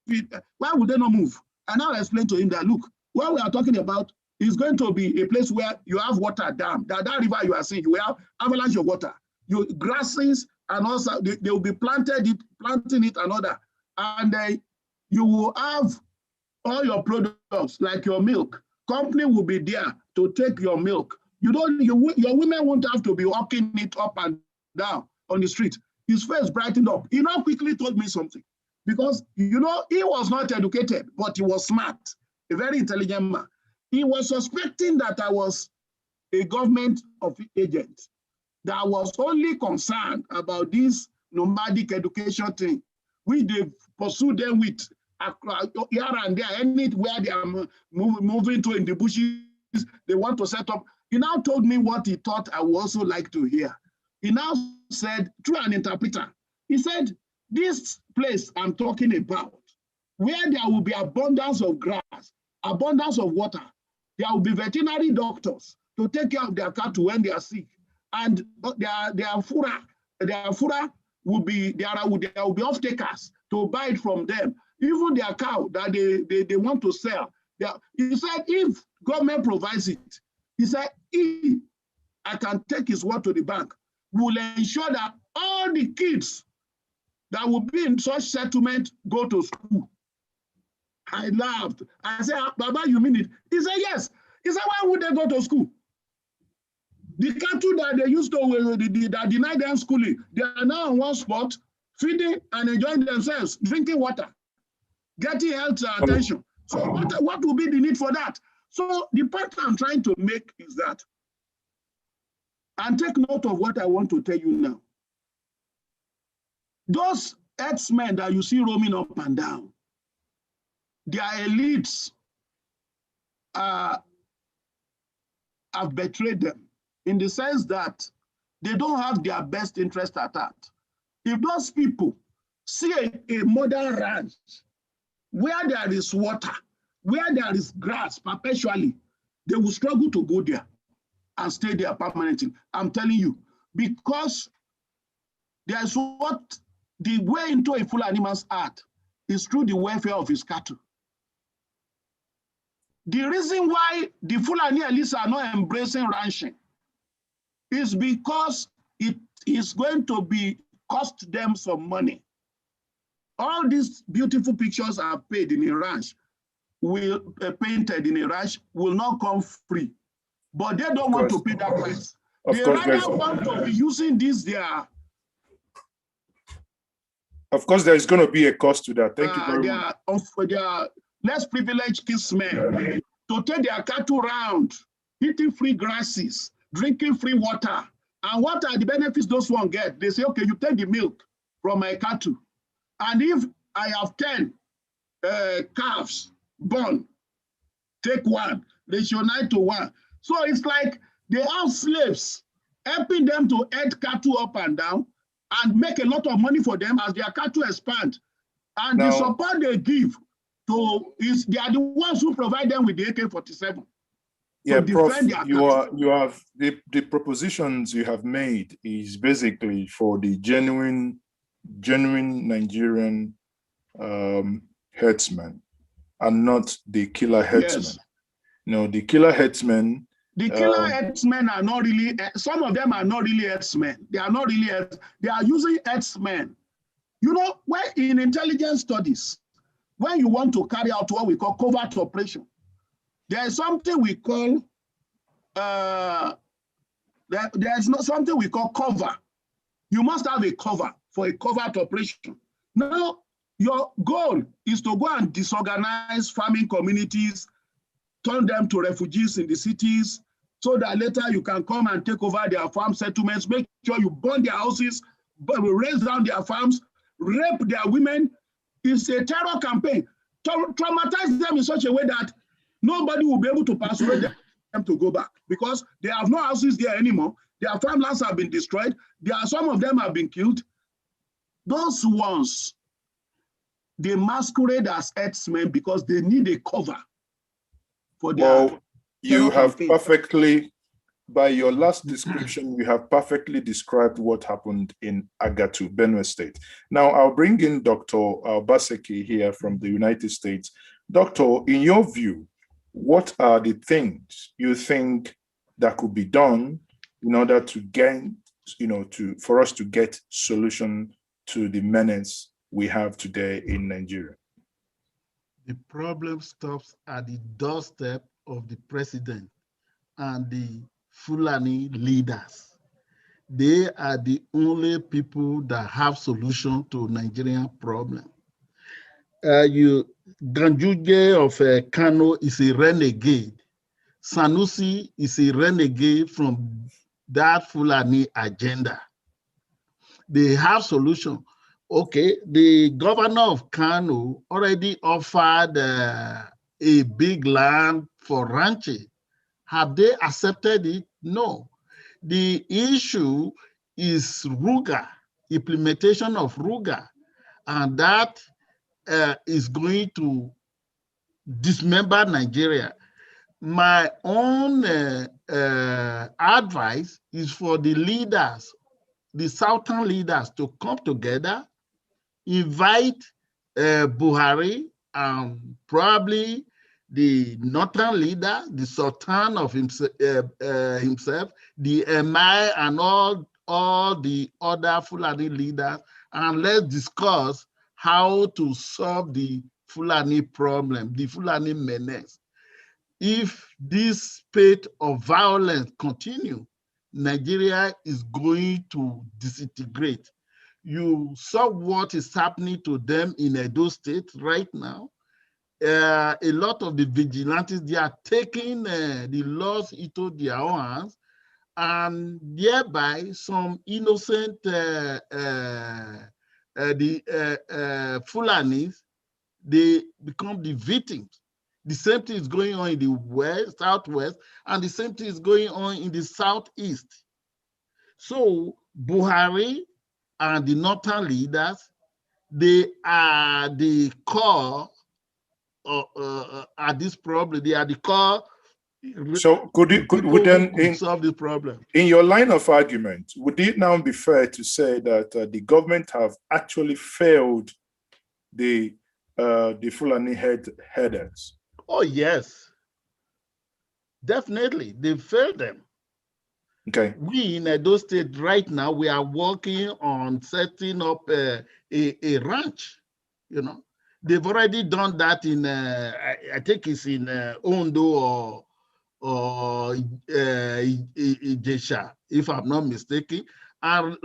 feed? Why would they not move? And I'll explain to him that, look, what we are talking about is going to be a place where you have water dam. That river you are seeing, you will have avalanche of water. Your grasses and also they will be planting it and all that. And you will have all your products, like your milk. Company will be there to take your milk. Your women won't have to be walking it up and down on the street. His face brightened up. He now quickly told me something, because, you know, he was not educated, but he was smart, a very intelligent man. He was suspecting that I was a government agent that was only concerned about this nomadic education thing, which they pursue them with here and there, anywhere they are moving to in the bushes, they want to set up. He now told me what he thought I would also like to hear. He now said, through an interpreter, he said, this place I'm talking about, where there will be abundance of grass, abundance of water, there will be veterinary doctors to take care of their cattle when they are sick, and their fura will be, there will be off-takers to buy it from them. Even their cow that they want to sell. He said, if government provides it, he said, if I can take his word to the bank, will ensure that all the kids that will be in such settlement go to school. I laughed. I said, Baba, you mean it? He said, yes. He said, why would they go to school? The cattle that they used to, that denied them schooling, they are now on one spot, feeding and enjoying themselves, drinking water, getting health attention. So what will be the need for that? So the point I'm trying to make is that, and take note of what I want to tell you now. Those herdsmen that you see roaming up and down, their elites have betrayed them, in the sense that they don't have their best interest at heart. If those people see a modern ranch where there is water, where there is grass perpetually, they will struggle to go there. and stay there permanently. I'm telling you, because there's what the way into a Fulani man's heart is through the welfare of his cattle. The reason why the Fulani elites are not embracing ranching is because it is going to cost them some money. All these beautiful pictures are paid in a ranch, painted in a ranch, will not come free. But they don't want to pay that price. They rather want to be using this there. Of course, there is going to be a cost to that. Thank you very much. They are less privileged kinsmen to take their cattle around, eating free grasses, drinking free water. And what are the benefits those one get? They say, okay, you take the milk from my cattle. And if I have 10 calves born, take one, ratio 9:1. So it's like they have slaves helping them to head cattle up and down and make a lot of money for them as their cattle expand. And the support they give they are the ones who provide them with the AK-47. Yeah, Prof, you have the propositions you have made is basically for the genuine Nigerian herdsmen and not the killer herdsmen. Yes. No, the killer herdsmen. The killer herdsmen are not really, some of them are not really herdsmen. They are not really, they are using herdsmen. You know, when in intelligence studies, when you want to carry out what we call covert operation, there is something we call, there is not something we call cover. You must have a cover for a covert operation. Now, your goal is to go and disorganize farming communities, turn them to refugees in the cities, so that later you can come and take over their farm settlements, make sure you burn their houses, raise down their farms, rape their women. It's a terror campaign. Traumatize them in such a way that nobody will be able to persuade them to go back because they have no houses there anymore. Their farmlands have been destroyed. Some of them have been killed. Those ones, they masquerade as herdsmen because they need a cover for their. Well, you have perfectly, by your last description, you have perfectly described what happened in Agatu, Benue State. Now, I'll bring in Dr. Obaseki here from the United States. Doctor, in your view, what are the things you think that could be done in order to get, for us to get solution to the menace we have today in Nigeria? The problem stops at the doorstep of the president and the Fulani leaders. They are the only people that have solution to Nigerian problem. Ganjuje of Kano is a renegade. Sanusi is a renegade from that Fulani agenda. They have solution. Okay, the governor of Kano already offered a big land for ranching. Have they accepted it? No. The issue is Ruga, implementation of Ruga, and that is going to dismember Nigeria. My own advice is for the leaders, the southern leaders, to come together, invite Buhari and probably the northern leader, the sultan of himself, the emir, and all the other Fulani leaders, and let's discuss how to solve the Fulani problem, the Fulani menace. If this spate of violence continue, Nigeria is going to disintegrate. You saw what is happening to them in Edo State right now. A lot of the vigilantes, they are taking the laws into their own hands, and thereby some innocent Fulanis, they become the victims. The same thing is going on in the west, southwest, and the same thing is going on in the southeast. So Buhari and the northern leaders, they are the core at this problem. They are the core So would then solve the problem. In your line of argument, would it now be fair to say that the government have actually failed the Fulani herders? Oh yes, definitely they failed them. Okay. We in Edo State right now, we are working on setting up a ranch. You know, they've already done that in I think it's in Ondo or Ijesha, if I'm not mistaken. And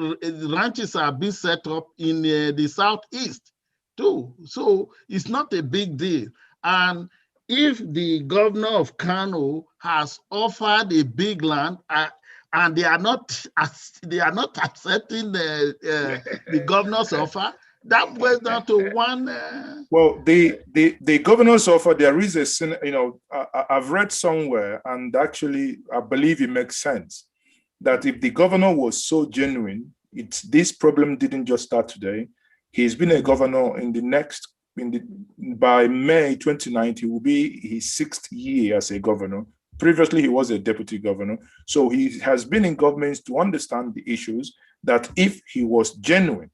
ranches are being set up in the southeast too. So it's not a big deal. And if the governor of Kano has offered a big land, and they are not accepting the governor's offer, that boils down to one. Well, the governor's offer, there is a, I've read somewhere, and actually I believe it makes sense, that if the governor was so genuine, this problem didn't just start today. He's been a governor by May 2019, will be his 6th year as a governor. Previously, he was a deputy governor. So he has been in governments to understand the issues, that if he was genuine,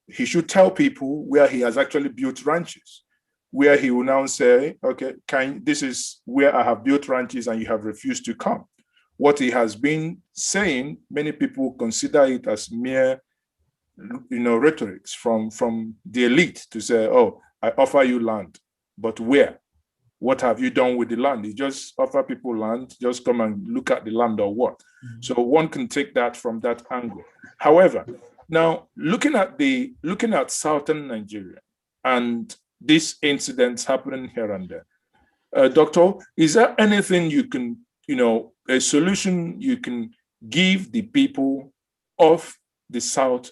he should tell people where he has actually built ranches, where he will now say, okay, this is where I have built ranches and you have refused to come. What he has been saying, many people consider it as mere, rhetorics from the elite to say, oh, I offer you land, but where? What have you done with the land? You just offer people land, just come and look at the land or what? Mm-hmm. So one can take that from that angle. However, now looking at southern Nigeria and these incidents happening here and there, Doctor, is there anything you can, a solution you can give the people of the South,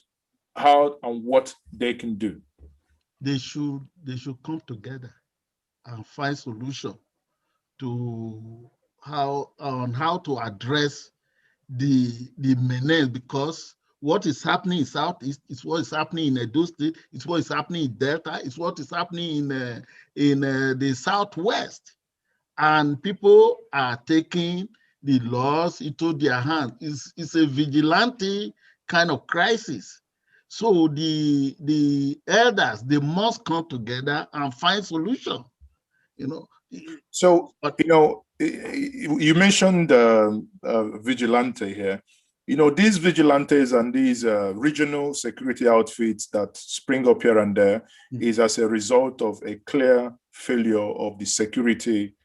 how and what they can do? They should come together and find solution to how to address the menace, because what is happening in Southeast is what is happening in Edo State, it's what is happening in Delta, it's what is happening in the Southwest. And people are taking the laws into their hands. It's a vigilante kind of crisis. So the elders, they must come together and find solution. So, you mentioned vigilante here. These vigilantes and these regional security outfits that spring up here and there is as a result of a clear failure of the security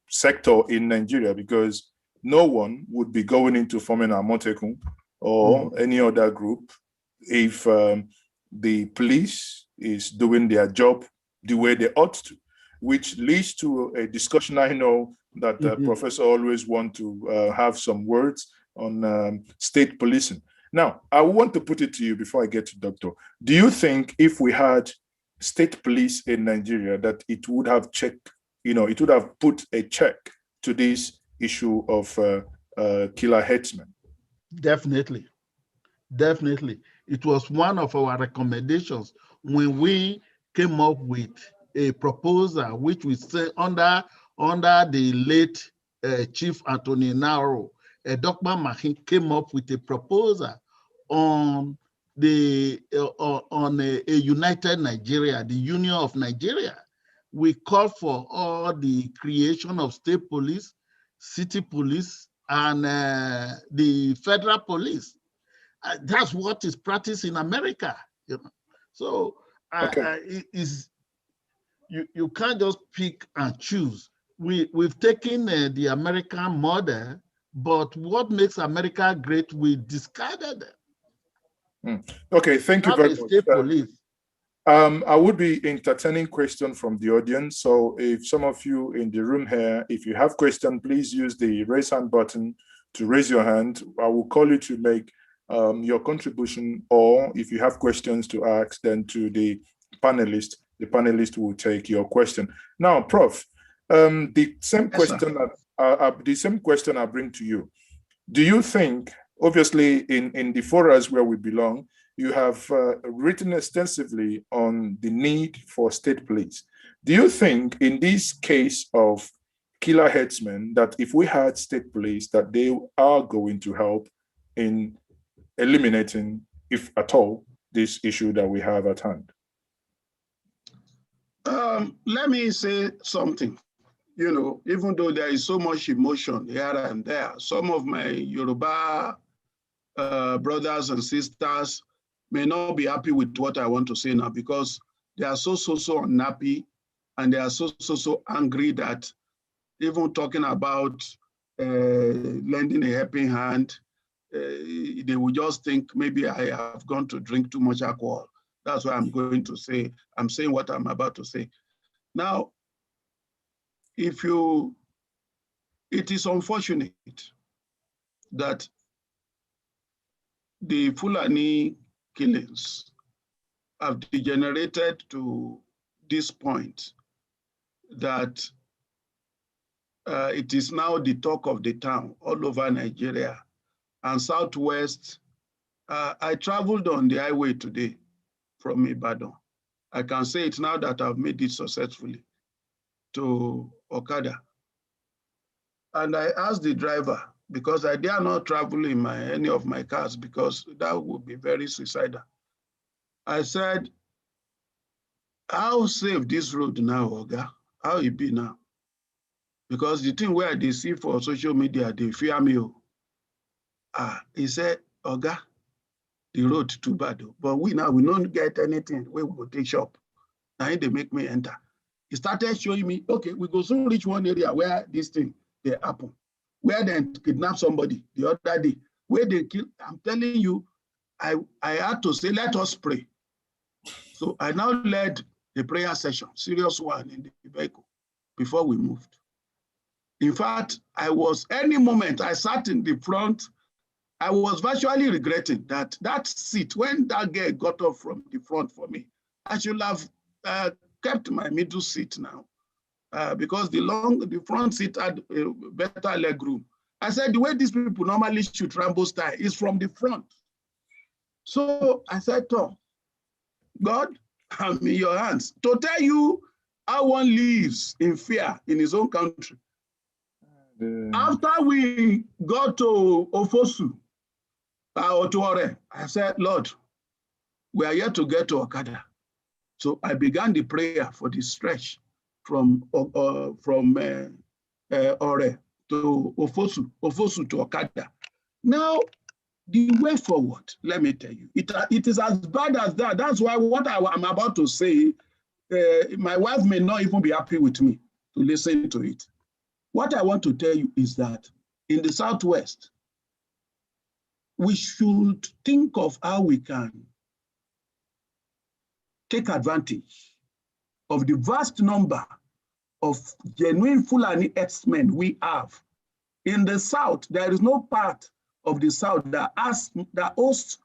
sector in Nigeria, because no one would be going into forming a Amotekun or any other group if the police is doing their job the way they ought to, which leads to a discussion. I know that the professor always want to have some words on state policing. Now, I want to put it to you before I get to Doctor. Do you think if we had state police in Nigeria that it would have checked, it would have put a check to this issue of killer herdsmen? Definitely. Definitely. It was one of our recommendations when we came up with a proposal, which we say under the late Chief Anthony Naro, Dr. Mahin came up with a proposal on a united Nigeria, the Union of Nigeria. We called for all the creation of state police, city police, and the federal police. That's what is practiced in America. So you can't just pick and choose. We've taken the American model, but what makes America great, we discarded it. Okay, thank you very much. State police. I would be entertaining questions from the audience. So if some of you in the room here, if you have questions, please use the raise hand button to raise your hand. I will call you to make your contribution, or if you have questions to ask, then to the panelist will take your question. Now, Prof, the same question I bring to you. Do you think, obviously in the forums where we belong, you have written extensively on the need for state police. Do you think in this case of killer herdsmen that if we had state police, that they are going to help in eliminating, if at all, this issue that we have at hand? Let me say something. You know, even though there is so much emotion here and there, some of my Yoruba brothers and sisters may not be happy with what I want to say now because they are so unhappy and they are so angry that even talking about lending a helping hand, they will just think maybe I have gone to drink too much alcohol. That's why I'm going to say, I'm saying what I'm about to say. Now, it is unfortunate that the Fulani killings have degenerated to this point that it is now the talk of the town all over Nigeria and Southwest. I traveled on the highway today from Ibadan. I can say it now that I've made it successfully to Okada. And I asked the driver, because I dare not travel in any of my cars because that would be very suicidal. I said, how safe this road now, Oga? How it be now? Because the thing where they see for social media, they fear me. He said, Oga, the road too bad. But we don't get anything where we go take shop. Now they make me enter. He started showing me, okay, we go soon reach one area where this thing, they happen. Where they kidnap somebody the other day, where they kill. I'm telling you, I had to say, let us pray. So I now led the prayer session, serious one in the vehicle, before we moved. In fact, any moment I sat in the front, I was virtually regretting that seat, when that girl got up from the front for me, I should have kept my middle seat now. Because the front seat had a better leg room. I said, the way these people normally shoot Rambo style is from the front. So I said, Tom, God, I'm in your hands to tell you how one lives in fear in his own country. After we got to Ofosu, or to Ore, I said, Lord, we are yet to get to Okada. So I began the prayer for the stretch from Ore to Ofosu to Okada. Now, the way forward, let me tell you, it is as bad as that. That's why what I'm about to say, my wife may not even be happy with me to listen to it. What I want to tell you is that in the Southwest, we should think of how we can take advantage of the vast number of genuine Fulani herdsmen we have. In the South, there is no part of the South that hosts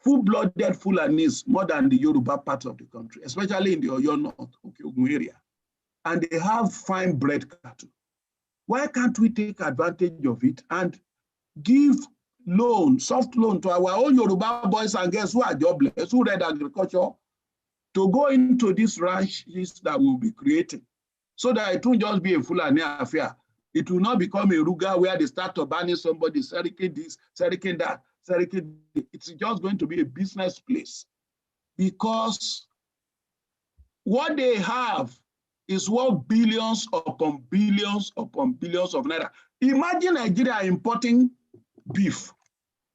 full-blooded Fulanis more than the Yoruba part of the country, especially in the Oyo North, Ogun area. And they have fine-bred cattle. Why can't we take advantage of it and give soft loan to our own Yoruba boys and girls who are jobless, who read agriculture, to go into these ranches that we'll be creating, so that it won't just be a Fulani affair. It will not become a Ruga where they start to banning somebody, Serikin this, Serikin that, Serikin. It's just going to be a business place. Because what they have is worth billions upon billions upon billions of naira. Imagine Nigeria importing beef.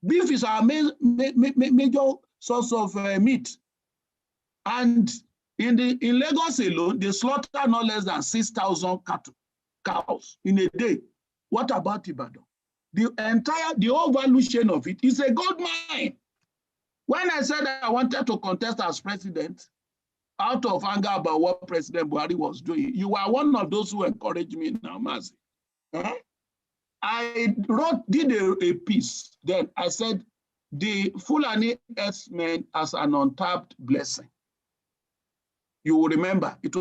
Beef is our major source of meat. And in Lagos alone, they slaughter no less than 6,000 cows in a day. What about Ibadan? The whole value chain of it is a gold mine. When I said I wanted to contest as president, out of anger about what President Buhari was doing, you were one of those who encouraged me now, Maazi. I did a piece. Then I said, the Fulani herdsmen as an untapped blessing. You will remember, it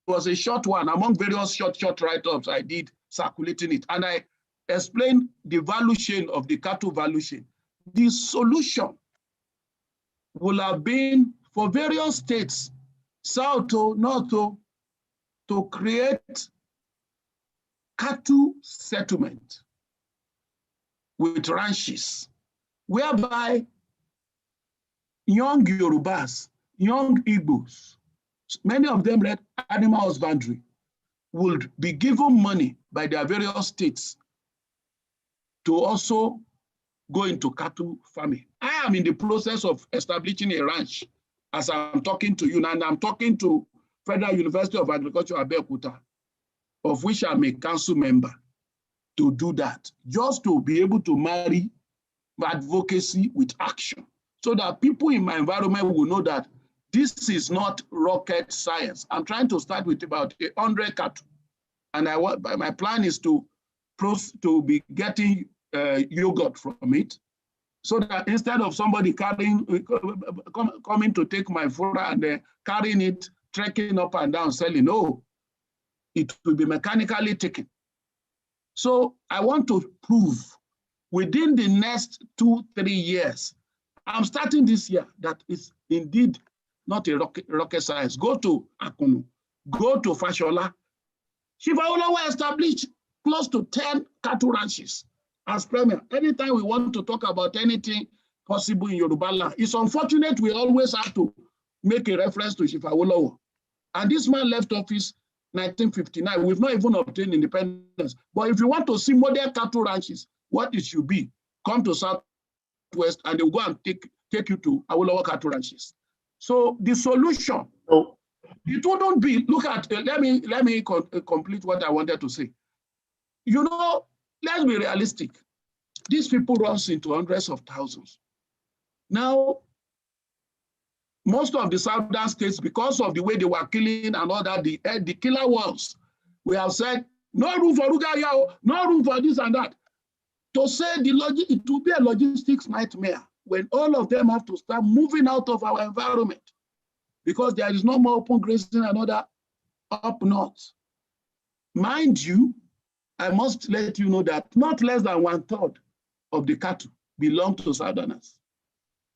was a short one among various short write-ups I did circulating it. And I explained the value chain of the cattle value chain. The solution will have been for various states south to north to create cattle settlement with ranches, whereby young Yorubas, young Igbos, many of them read animal husbandry, would be given money by their various states to also go into cattle farming. I am in the process of establishing a ranch as I'm talking to you now, and I'm talking to Federal University of Agriculture, Abeokuta, of which I'm a council member, to do that, just to be able to marry advocacy with action, so that people in my environment will know that this is not rocket science. I'm trying to start with about 100 cattle, and my plan is to be getting yogurt from it, so that instead of somebody coming to take my food and carrying it, trekking up and down, selling, no, it will be mechanically taken. So I want to prove within the next 2-3 years, I'm starting this year, that is indeed not a rocket science. Go to Akunu, go to Fashola. Chief Awolowo established close to 10 cattle ranches as premier. Anytime we want to talk about anything possible in Yoruba land, it's unfortunate we always have to make a reference to Chief Awolowo. And this man left office 1959. We've not even obtained independence. But if you want to see modern cattle ranches, what it should be, come to Southwest and they'll go and take you to Awolowo cattle ranches. So the solution, it wouldn't be, look at, let me complete what I wanted to say. You know, let's be realistic. These people runs into hundreds of thousands. Now, most of the southern states, because of the way they were killing and all that, the killer ones, we have said, no room for Rugaya, no room for this and that. To say it will be a logistics nightmare when all of them have to start moving out of our environment, because there is no more open grazing and other up north. Mind you, I must let you know that not less than 1/3 of the cattle belong to Southerners.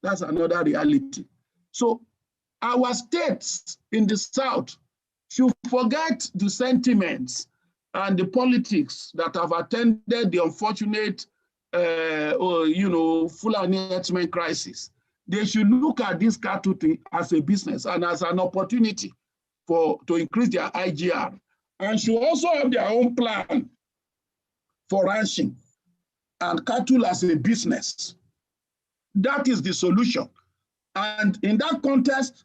That's another reality. So our states in the South should forget the sentiments and the politics that have attended the unfortunate, Fulani Herdsmen crisis. They should look at this cattle thing as a business and as an opportunity to increase their IGR, and should also have their own plan for ranching and cattle as a business. That is the solution. And in that context,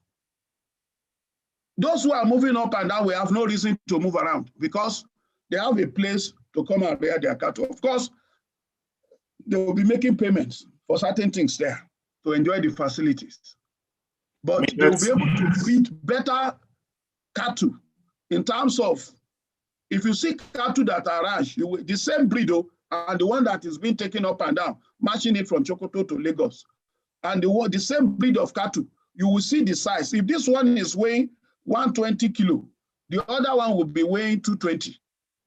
those who are moving up and down, we have no reason to move around because they have a place to come and rear their cattle. Of course, they will be making payments for certain things there to enjoy the facilities. But they will be able to breed better cattle in terms of, if you see cattle that are ranched, the same breed and the one that is being taken up and down, matching it from Chokoto to Lagos, and the same breed of cattle, you will see the size. If this one is weighing 120 kilo, the other one will be weighing 220.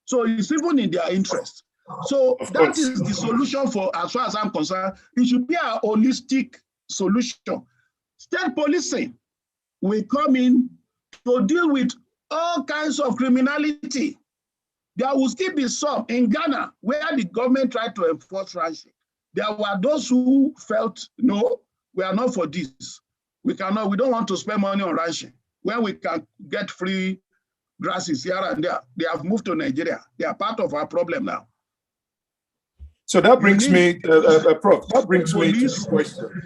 So it's even in their interest. So that is the solution for, as far as I'm concerned. It should be a holistic solution. State policing will come in to deal with all kinds of criminality. There will still be some in Ghana where the government tried to enforce ranching. There were those who felt, no, we are not for this. We don't want to spend money on ranching when we can get free grasses here and there. They have moved to Nigeria. They are part of our problem now. So that brings me, Prof, that brings me to the question.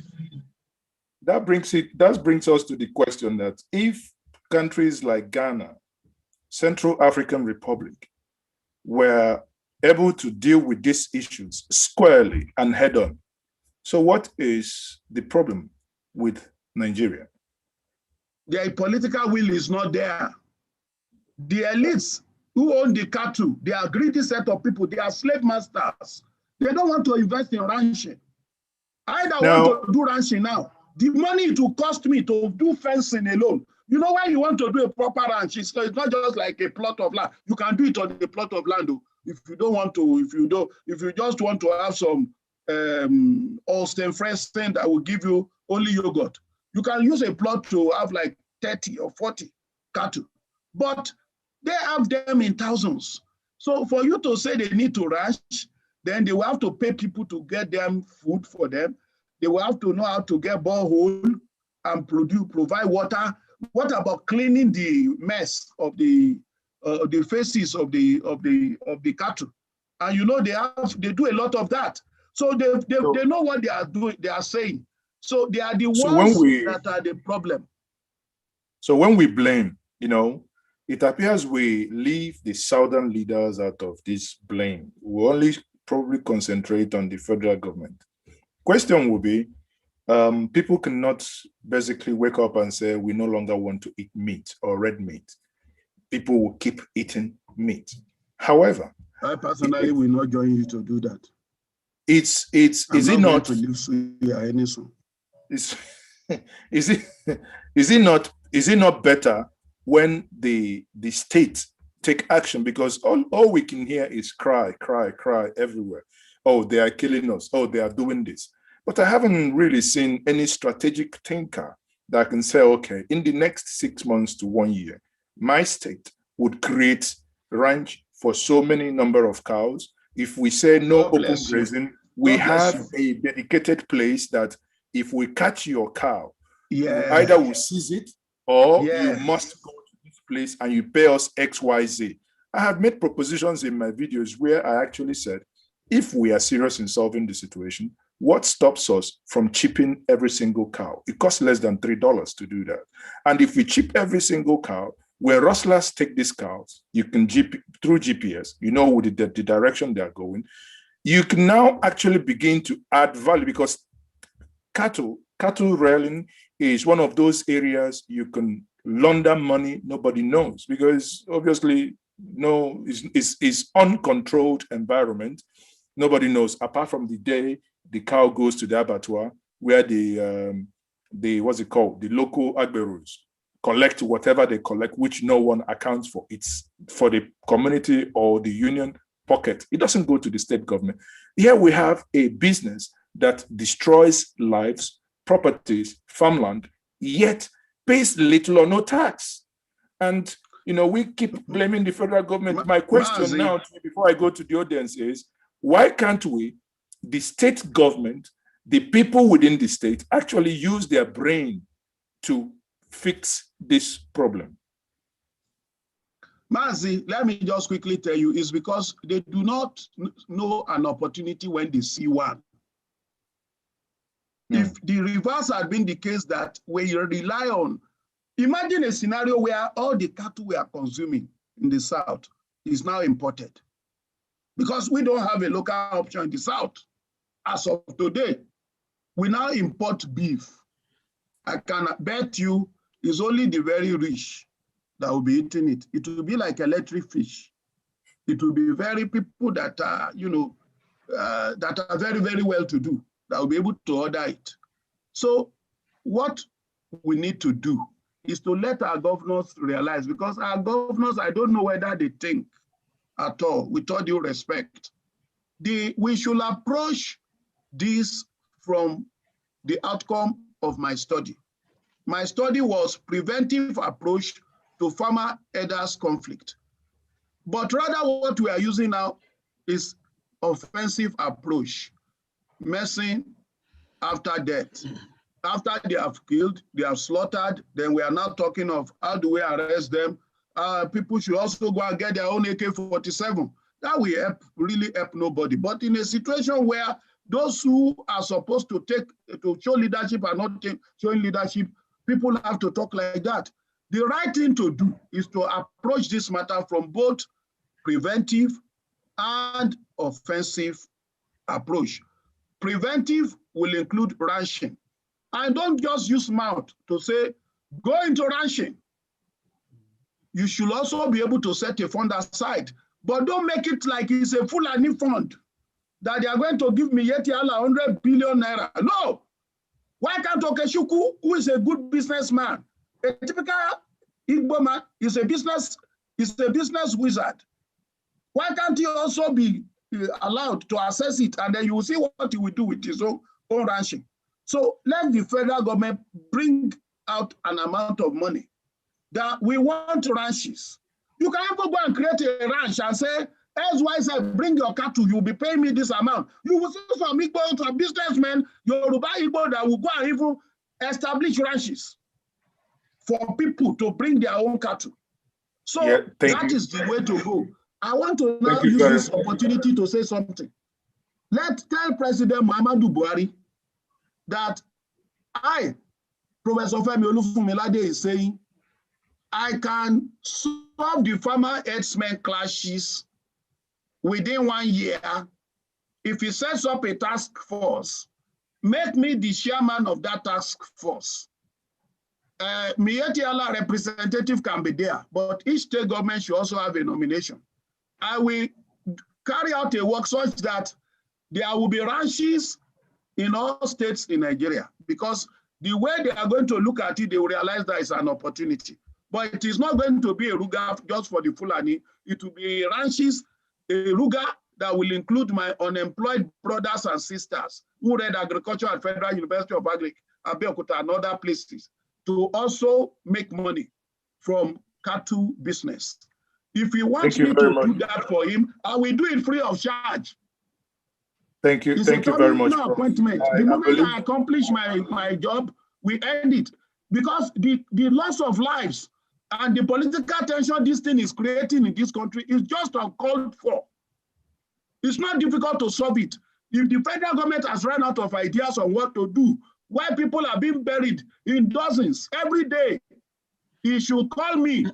That brings us to the question that if countries like Ghana, Central African Republic, were able to deal with these issues squarely and head on, so what is the problem with Nigeria? Their political will is not there. The elites who own the cattle, they are greedy set of people, they are slave masters. They don't want to invest in ranching. I don't want to do ranching now. The money it will cost me to do fencing alone. You know why you want to do a proper ranch? It's not just like a plot of land. You can do it on the plot of land if you don't want to. If you just want to have some Holstein Friesian that will give you only yogurt, you can use a plot to have like 30 or 40 cattle, but they have them in thousands. So for you to say they need to ranch, then they will have to pay people to get them food for them. They will have to know how to get borehole and provide water. What about cleaning the mess of the faces of the cattle? And you know they do a lot of that. So they know what they are doing. They are saying. So they are the ones that are the problem. So when we blame, you know, it appears we leave the southern leaders out of this blame. We only probably concentrate on the federal government. Question will be, people cannot basically wake up and say, we no longer want to eat meat or red meat. People will keep eating meat. However, I personally will not join you to do that. Is it not better when the state take action? Because all we can hear is cry everywhere. Oh, they are killing us. Oh, they are doing this. But I haven't really seen any strategic thinker that can say, okay, in the next 6 months to 1 year, my state would create ranch for so many number of cows. If we say no open grazing, we have a dedicated place that if we catch your cow, either we seize it or you must go to this place and you pay us XYZ. I have made propositions in my videos where I actually said, if we are serious in solving the situation, what stops us from chipping every single cow? It costs less than $3 to do that. And if we chip every single cow, when rustlers take these cows, you can through GPS, you know with the direction they are going, you can now actually begin to add value, because cattle railing is one of those areas you can launder money nobody knows, because obviously it's uncontrolled environment. Nobody knows, apart from the day the cow goes to the abattoir where the what's it called, the local agberos collect whatever they collect, which no one accounts for. It's for the community or the union pocket. It doesn't go to the state government. Here we have a business that destroys lives, properties, farmland, yet pays little or no tax. And, you know, we keep blaming the federal government. My question Maazi, now, before I go to the audience, is why can't we, the state government, the people within the state, actually use their brain to fix this problem? Maazi, let me just quickly tell you, it's because they do not know an opportunity when they see one. If the reverse had been the case, that where you rely on, imagine a scenario where all the cattle we are consuming in the South is now imported, because we don't have a local option in the South. As of today, we now import beef. I can bet you it's only the very rich that will be eating it. It will be like electric fish. It will be very people that are, you know, that are very, very well to do, that will be able to order it. So what we need to do is to let our governors realize, because our governors, I don't know whether they think at all, with all due respect, we should approach this from the outcome of my study. My study was preventive approach to farmer-herders conflict. But rather what we are using now is offensive approach, messing after death. After they have killed, they have slaughtered, then we are now talking of how do we arrest them. People should also go and get their own AK-47. That will really help nobody. But in a situation where those who are supposed to show leadership are not showing leadership, people have to talk like that. The right thing to do is to approach this matter from both preventive and offensive approach. Preventive will include ranching. And don't just use mouth to say, go into ranching. You should also be able to set a fund aside, but don't make it like it's a Fulani fund that they are going to give me yet 100 billion naira. No. Why can't Okechukwu, who is a good businessman, a typical Igbo man, is a business wizard? Why can't he also be allowed to access it, and then you will see what he will do with his own ranching? So let the federal government bring out an amount of money that we want ranches. You can even go and create a ranch and say, XYZ, bring your cattle, you'll be paying me this amount. You will see some Igbo, some businessmen, Yoruba Igbo, that will go and even establish ranches for people to bring their own cattle. So yeah, that is the way to go. I want to now use this opportunity to say something. Let's tell President Muhammadu Buhari that I, Professor Femi Olufunmilade, is saying, I can solve the farmer-herdsmen clashes within 1 year if he sets up a task force, make me the chairman of that task force. Miyetti Allah representative can be there, but each state government should also have a nomination. I will carry out a work such that there will be ranches in all states in Nigeria, because the way they are going to look at it, they will realize that it's an opportunity. But it is not going to be a ruga just for the Fulani. It will be ranches, a ruga that will include my unemployed brothers and sisters who read agriculture at Federal University of Agric, Abeokuta, and other places, to also make money from cattle business. If he wants me to do that for him, I will do it free of charge. Thank you. Thank you very much. Appointment. The moment I accomplish my job, we end it. Because the loss of lives and the political tension this thing is creating in this country is just uncalled for. It's not difficult to solve it. If the federal government has run out of ideas on what to do, why people are being buried in dozens every day, he should call me.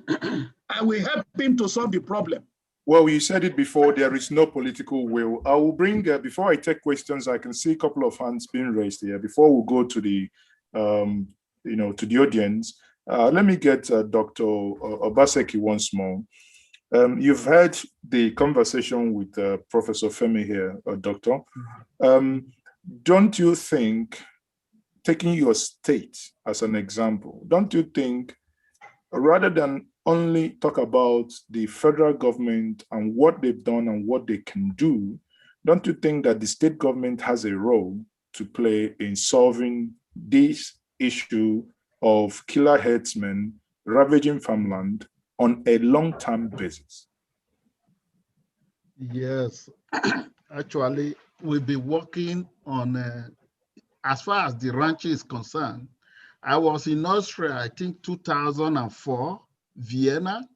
I will help him to solve the problem. Well, you said it before, there is no political will. I will bring, before I take questions, I can see a couple of hands being raised here. Before we go to the, to the audience, let me get Dr. Obaseki once more. You've heard the conversation with Professor Femi here, Doctor. Don't you think, taking your state as an example, don't you think, rather than only talk about the federal government and what they've done and what they can do, don't you think that the state government has a role to play in solving this issue of killer herdsmen ravaging farmland on a long-term basis? Yes, actually, we'll be working on, as far as the ranch is concerned, I was in Austria, I think 2004, Vienna,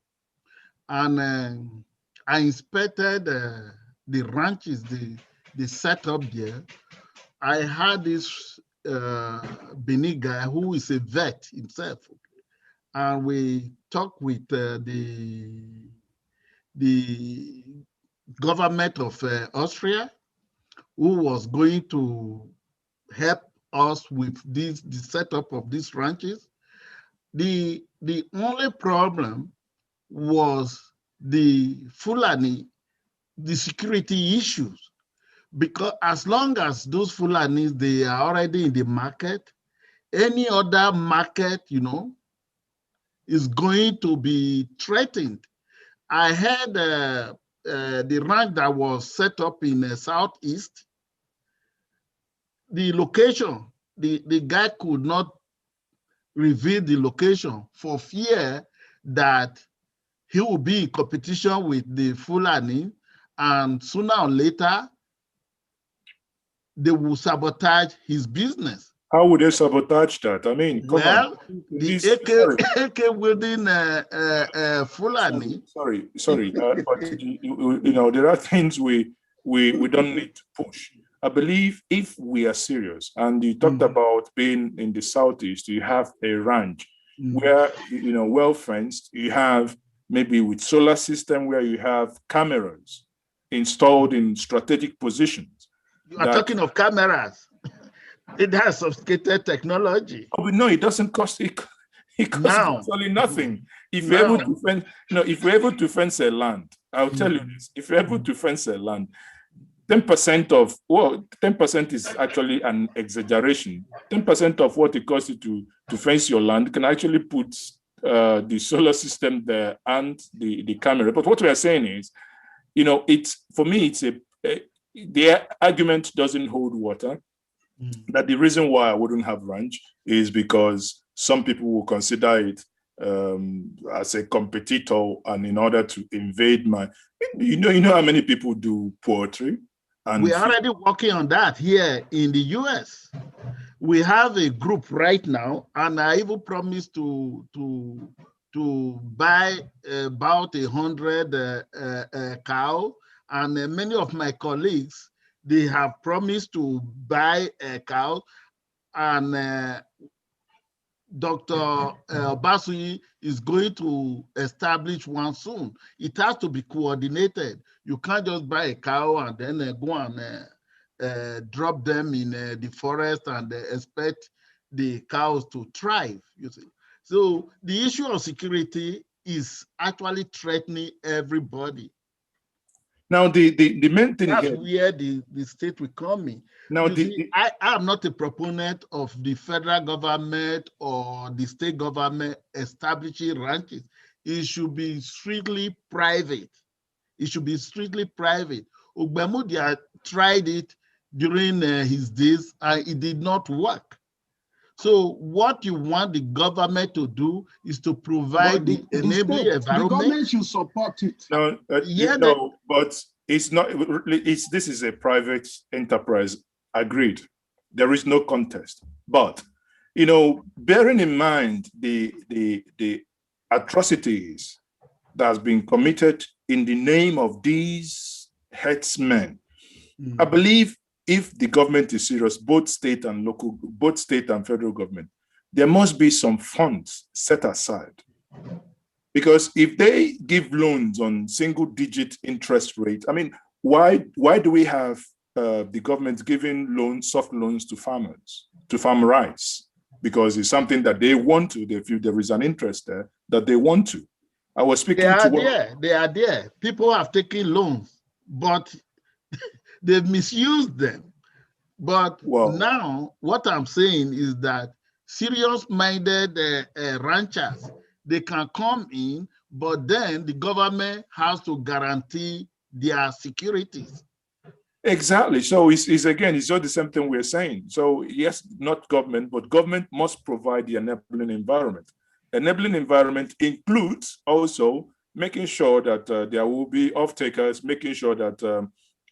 and I inspected the ranches, the setup there. I had this Benin guy who is a vet himself, and we talked with the government of Austria, who was going to help us with the setup of these ranches. The only problem was the Fulani, the security issues, because as long as those Fulanis, they are already in the market, any other market, is going to be threatened. I had the ranch that was set up in the southeast. The location, the guy could not reveal the location for fear that he will be in competition with the Fulani, and sooner or later, they will sabotage his business. How would they sabotage that? I mean, come on. The AK within Fulani. Sorry, but there are things we don't need to push. I believe if we are serious, and you talked about being in the southeast, you have a ranch where, well fenced, you have maybe with solar system where you have cameras installed in strategic positions. You are talking of cameras. It has sophisticated technology. Oh, no, it doesn't cost. It costs absolutely nothing. If you're able to fence, if you're able to fence a land, I'll tell you this: if you're able to fence a land, 10% is actually an exaggeration. 10% of what it costs you to fence your land can actually put the solar system there and the camera. But what we are saying is, it's, for me, it's the argument doesn't hold water. That the reason why I wouldn't have ranch is because some people will consider it as a competitor, and in order to invade my, you know how many people do poetry? And we're already working on that here in the US. We have a group right now, and I even promised to buy about 100 cow, and many of my colleagues, they have promised to buy a cow, and Dr. Obaseki is going to establish one soon. It has to be coordinated. You can't just buy a cow and then go and drop them in the forest and expect the cows to thrive, you see. So the issue of security is actually threatening everybody. Now, the main thing That's here, where the state will come in. now I am not a proponent of the federal government or the state government establishing ranches. It should be strictly private. It should be strictly private. Ogbemudia tried it during his days, and it did not work. So what you want the government to do is to provide the enabling environment. The government should support it. No, but it's not. This is a private enterprise. Agreed. There is no contest. But bearing in mind the atrocities that has been committed in the name of these herdsmen, I believe if the government is serious, both state and federal government, there must be some funds set aside. Because if they give loans on single-digit interest rate, I mean, why do we have the government giving loans, soft loans to farmers, to farm rights? Because it's something that they want to. They feel there is an interest there that they want to. I was speaking They are there. People have taken loans, but they've misused them. But now, what I'm saying is that serious-minded ranchers, they can come in, but then the government has to guarantee their securities. Exactly. So it's just the same thing we're saying. So yes, not government, but government must provide the enabling environment. Enabling environment includes also making sure that there will be off-takers, making sure that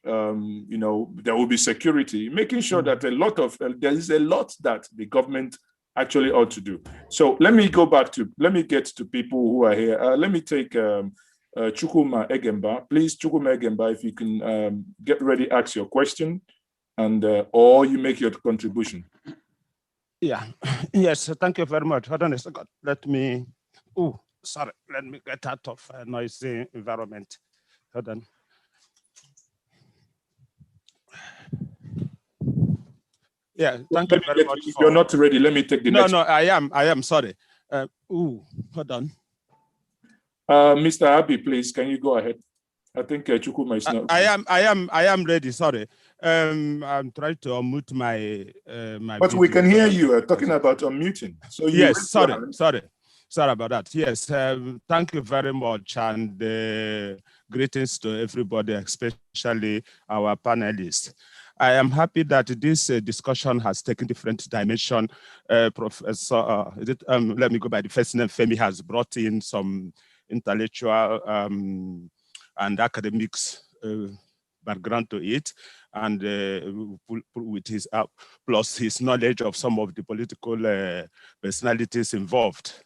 there will be security, making sure that there is a lot that the government actually ought to do. So let me get to people who are here. Let me take Chukuma Egemba. Please, Chukuma Egemba, if you can get ready, ask your question, and or you make your contribution. Yeah, yes, thank you very much. Hold on a second. Let me get out of a noisy environment. Hold on. Yeah, thank you very much. If you're not ready, let me take the next. No, I am, sorry. Hold on. Mr. Abi, please, can you go ahead? I think Chukuma is not. I am ready, sorry. I'm trying to unmute my But video. we can hear you talking about unmuting. So yes, sorry about that. Yes, thank you very much, and greetings to everybody, especially our panelists. I am happy that this discussion has taken different dimension. Professor, let me go by the first name. Femi has brought in some intellectual and academics background to it, and with his plus his knowledge of some of the political personalities involved.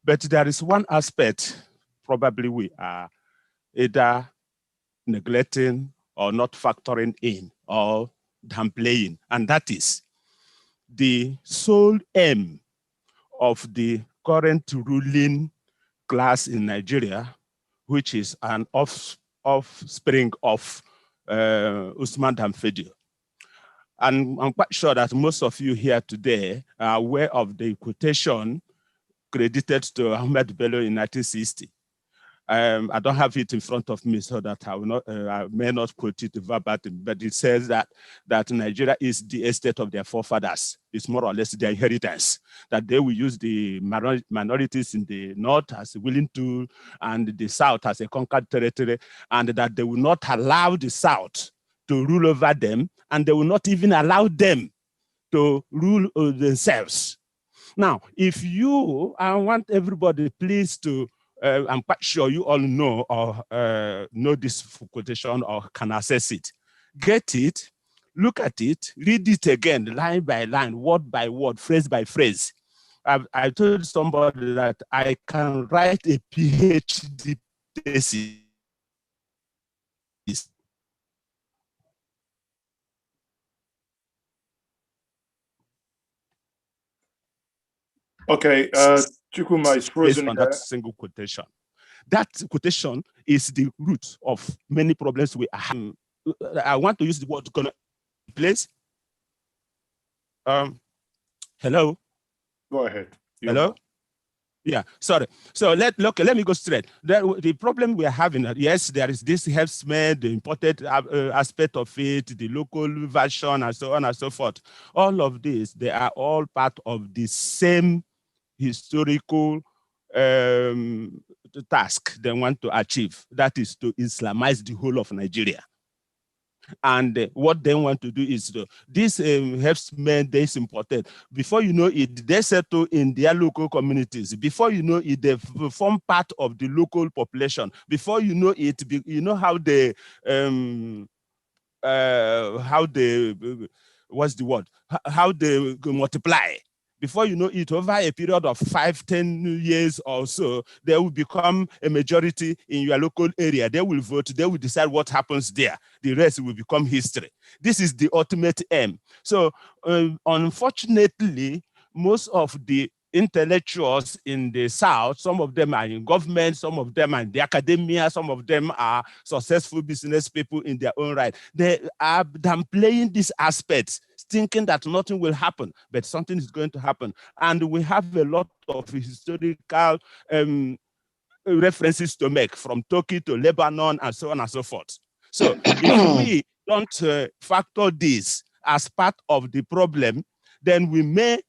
But there is one aspect probably we are either neglecting or not factoring in or downplaying, and that is the sole aim of the current ruling class in Nigeria, which is an offspring of Usman Danfodio. And I'm quite sure that most of you here today are aware of the quotation credited to Ahmed Bello in 1960. I don't have it in front of me, so that I may not quote it verbatim, but it says that Nigeria is the estate of their forefathers. It's more or less their inheritance, that they will use the minorities in the north as a willing tool and the south as a conquered territory, and that they will not allow the south to rule over them, and they will not even allow them to rule themselves. Now, if I want everybody please to, I'm quite sure you all know or know this quotation or can access it. Get it, look at it, read it again, line by line, word by word, phrase by phrase. I told somebody that I can write a PhD thesis. Okay, Chukuma is frozen based on that single quotation. That quotation is the root of many problems we have. I want to use the word place. Hello? Go ahead. Hello? Yeah, sorry. So let me go straight. The problem we are having, yes, there is this herdsmen, the imported aspect of it, the local version, and so on and so forth. All of this, they are all part of the same historical task they want to achieve. That is to Islamize the whole of Nigeria. And what they want to do is this herdsmen, they is important. Before you know it, they settle in their local communities. Before you know it, they form part of the local population. Before you know it, you know how they what's the word? How they multiply. Before you know it, over a period of 5-10 years or so, they will become a majority in your local area. They will vote. They will decide what happens there. The rest will become history. This is the ultimate aim. So, unfortunately, most of the intellectuals in the South, some of them are in government, some of them are in the academia, some of them are successful business people in their own right. They are downplaying these aspects, thinking that nothing will happen, but something is going to happen. And we have a lot of historical references to make, from Turkey to Lebanon and so on and so forth. So if we don't factor this as part of the problem, then we may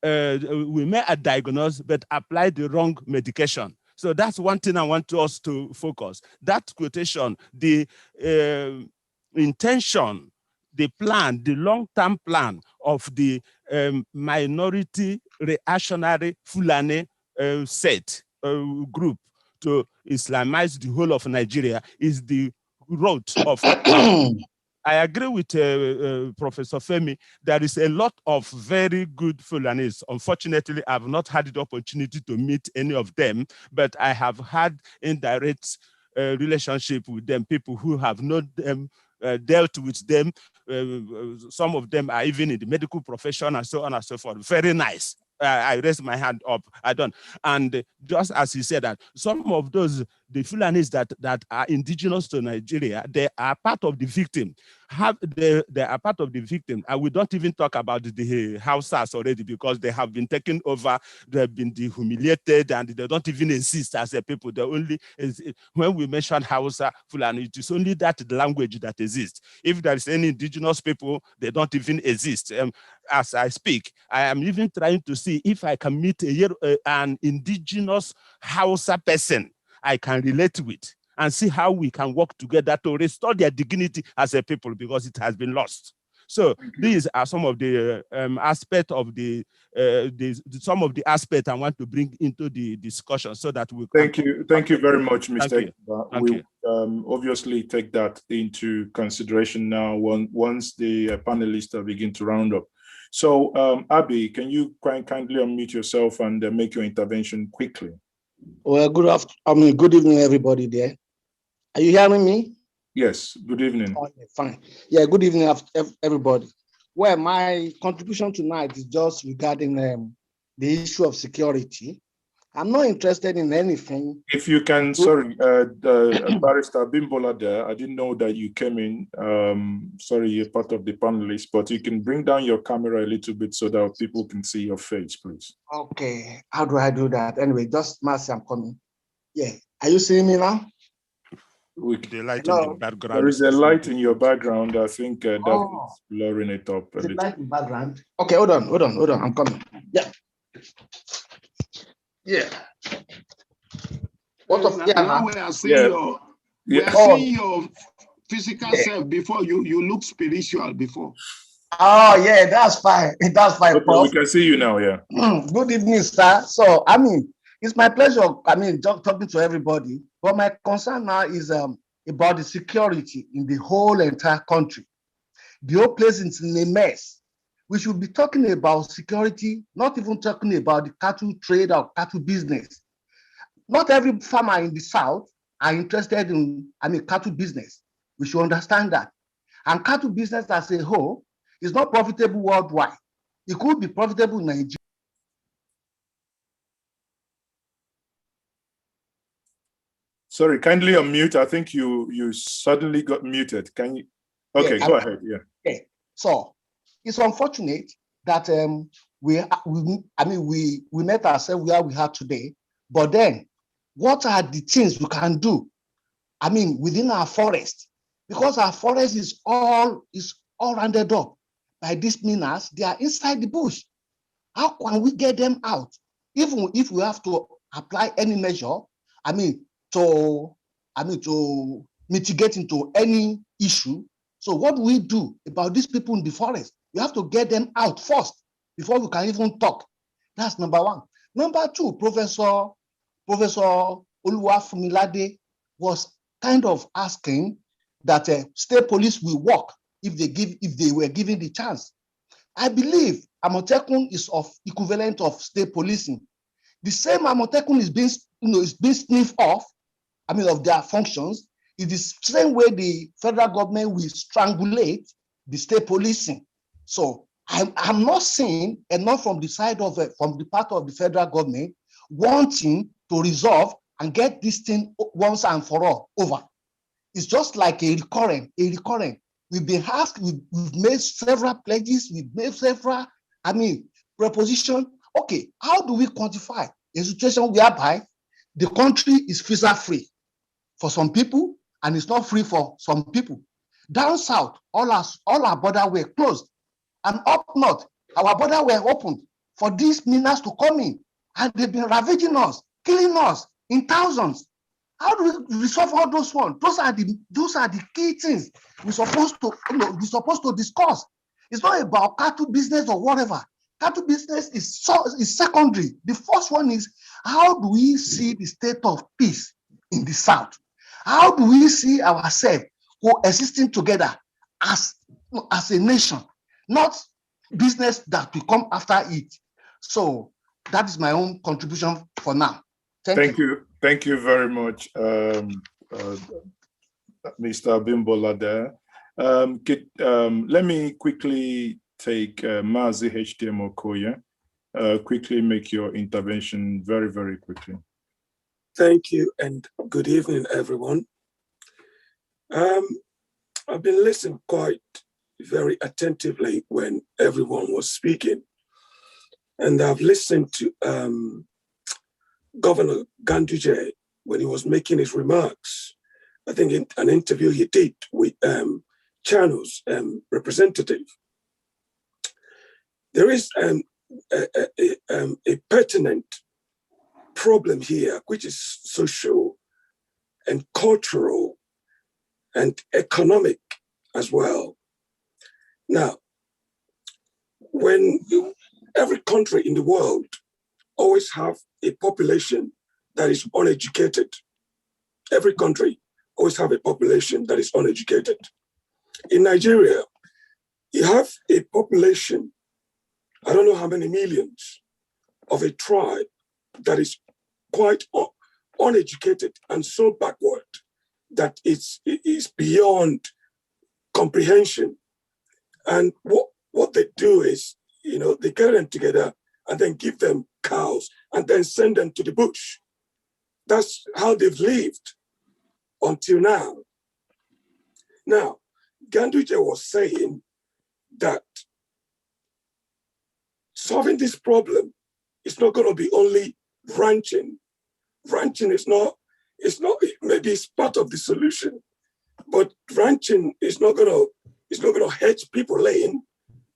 we may diagnose, but apply the wrong medication. So that's one thing I want us to focus. That quotation, the intention, the plan, the long-term plan of the minority reactionary Fulani group to Islamize the whole of Nigeria is the road of I agree with Professor Femi. There is a lot of very good Fulanis. Unfortunately, I've not had the opportunity to meet any of them, but I have had indirect relationship with them, people who have not dealt with them. Some of them are even in the medical profession and so on and so forth. Very nice. I raise my hand up. I don't. And just as he said that, some of those, the Fulanis that are indigenous to Nigeria, they are part of the victim. They are part of the victim. And we don't even talk about the Hausas already, because they have been taken over, they have been humiliated, and they don't even exist as a people. They only, when we mention Hausa, Fulani, it is only that language that exists. If there is any indigenous people, they don't even exist. As I speak, I am even trying to see if I can meet an indigenous Hausa person I can relate with, and see how we can work together to restore their dignity as a people, because it has been lost. So these are some of the aspects of some of the aspects I want to bring into the discussion, so that we can. Thank you very much, Mr. We obviously take that into consideration now once the panelists begin to round up. So, Abi, can you kindly unmute yourself and make your intervention quickly? Well, good evening, everybody there. Are you hearing me? Yes, good evening. Okay, fine. Yeah, good evening, everybody. Well, my contribution tonight is just regarding the issue of security. I'm not interested in anything. If you can, sorry, Barrister Abimbola there, I didn't know that you came in. Sorry, you're part of the panelists, but you can bring down your camera a little bit so that people can see your face, please. Okay, how do I do that? Anyway, just Maazi, I'm coming. Yeah, are you seeing me now? The light in the background. There is a light in your background. I think that is blurring it up a little. Light in background. Okay, hold on. I'm coming. Yeah. Yeah. What of now we are seeing your physical self before you look spiritual before. Oh, yeah, that's fine. That's fine, Okay, Prof. we can see you now, yeah. Good evening, sir. So, I mean, it's my pleasure, talking to everybody. But my concern now is about the security in the whole entire country. The whole place is in a mess. We should be talking about security, not even talking about the cattle trade or cattle business. Not every farmer in the South are interested in, cattle business. We should understand that. And cattle business as a whole is not profitable worldwide. It could be profitable in Nigeria. Sorry, kindly unmute. I think you suddenly got muted. Can you? Okay, Yeah, go ahead. Yeah. Okay. So it's unfortunate that we met ourselves where we are today. But then, what are the things we can do? Within our forest, because our forest is all rounded up by these miners. They are inside the bush. How can we get them out? Even if we have to apply any measure, to mitigate into any issue. So what do we do about these people in the forest? We have to get them out first before we can even talk. That's number one. Number two, Professor Olufunmilade was kind of asking that state police will work if they were given the chance. I believe Amotekun is of equivalent of state policing. The same Amotekun is being sniffed off, of their functions. It is the same way the federal government will strangulate the state policing. So I'm not seeing enough from the side of from the part of the federal government wanting to resolve and get this thing once and for all over. It's just like a recurrent. We've been asked, we've made several pledges, we've made several, propositions. Okay, how do we quantify a situation whereby the country is visa free for some people and it's not free for some people? Down south, all our borders were closed. And up north, our borders were opened for these miners to come in. And they've been ravaging us, killing us in thousands. How do we resolve all those ones? Those are the key things we're supposed to discuss. It's not about cattle business or whatever. Cattle business is secondary. The first one is, how do we see the state of peace in the South? How do we see ourselves coexisting together as a nation, not business that will come after it? So that is my own contribution for now. Thank you. Thank you very much, Mr. Abimbola there. Let me quickly take Maazi HTM Okoye. Quickly make your intervention very, very quickly. Thank you and good evening, everyone. I've been listening quite very attentively when everyone was speaking. And I've listened to Governor Ganduje when he was making his remarks. I think in an interview he did with Channel's representative. There is a pertinent problem here, which is social and cultural and economic as well. Now, when every country in the world always have a population that is uneducated. Every country always have a population that is uneducated. In Nigeria, you have a population, I don't know how many millions, of a tribe that is quite uneducated and so backward that it is beyond comprehension. And what they do is, they get them together and then give them cows and then send them to the bush. That's how they've lived until now. Now, Ganduje was saying that solving this problem is not going to be only ranching. Ranching is not, maybe it's part of the solution, but ranching is not going to hedge people in,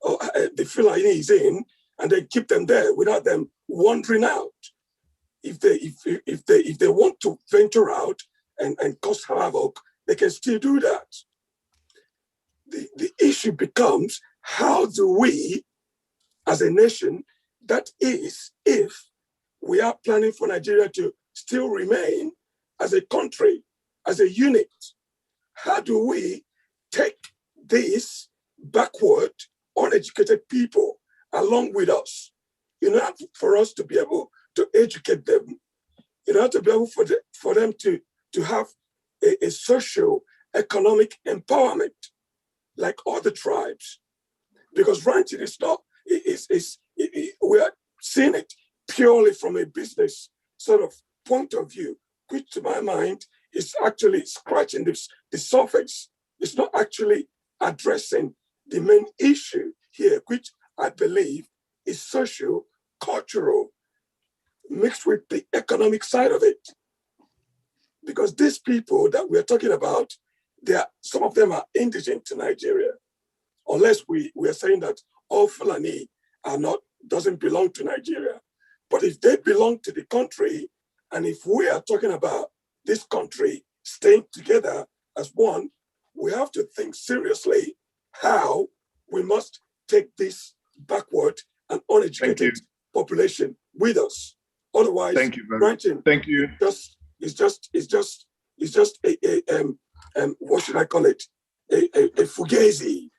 or the Fulanis in, and then keep them there without them wandering out. If they want to venture out and cause havoc, they can still do that. The issue becomes, how do we, as a nation, that is, if we are planning for Nigeria to still remain as a country, as a unit, how do we take these backward, uneducated people along with us in order for us to be able to educate them, in order to be able for them to have a social, economic empowerment like other tribes? Because ranching is not, we are seeing it purely from a business sort of point of view, which to my mind is actually scratching the surface. It's not actually addressing the main issue here, which I believe is social, cultural, mixed with the economic side of it. Because these people that we're talking about, some of them are indigent to Nigeria, unless we are saying that all Fulani doesn't belong to Nigeria. But if they belong to the country, and if we are talking about this country staying together as one, we have to think seriously how we must take this backward and uneducated population with us. Otherwise, thank you very much. Thank you. It's just a what should I call it? A fugazi.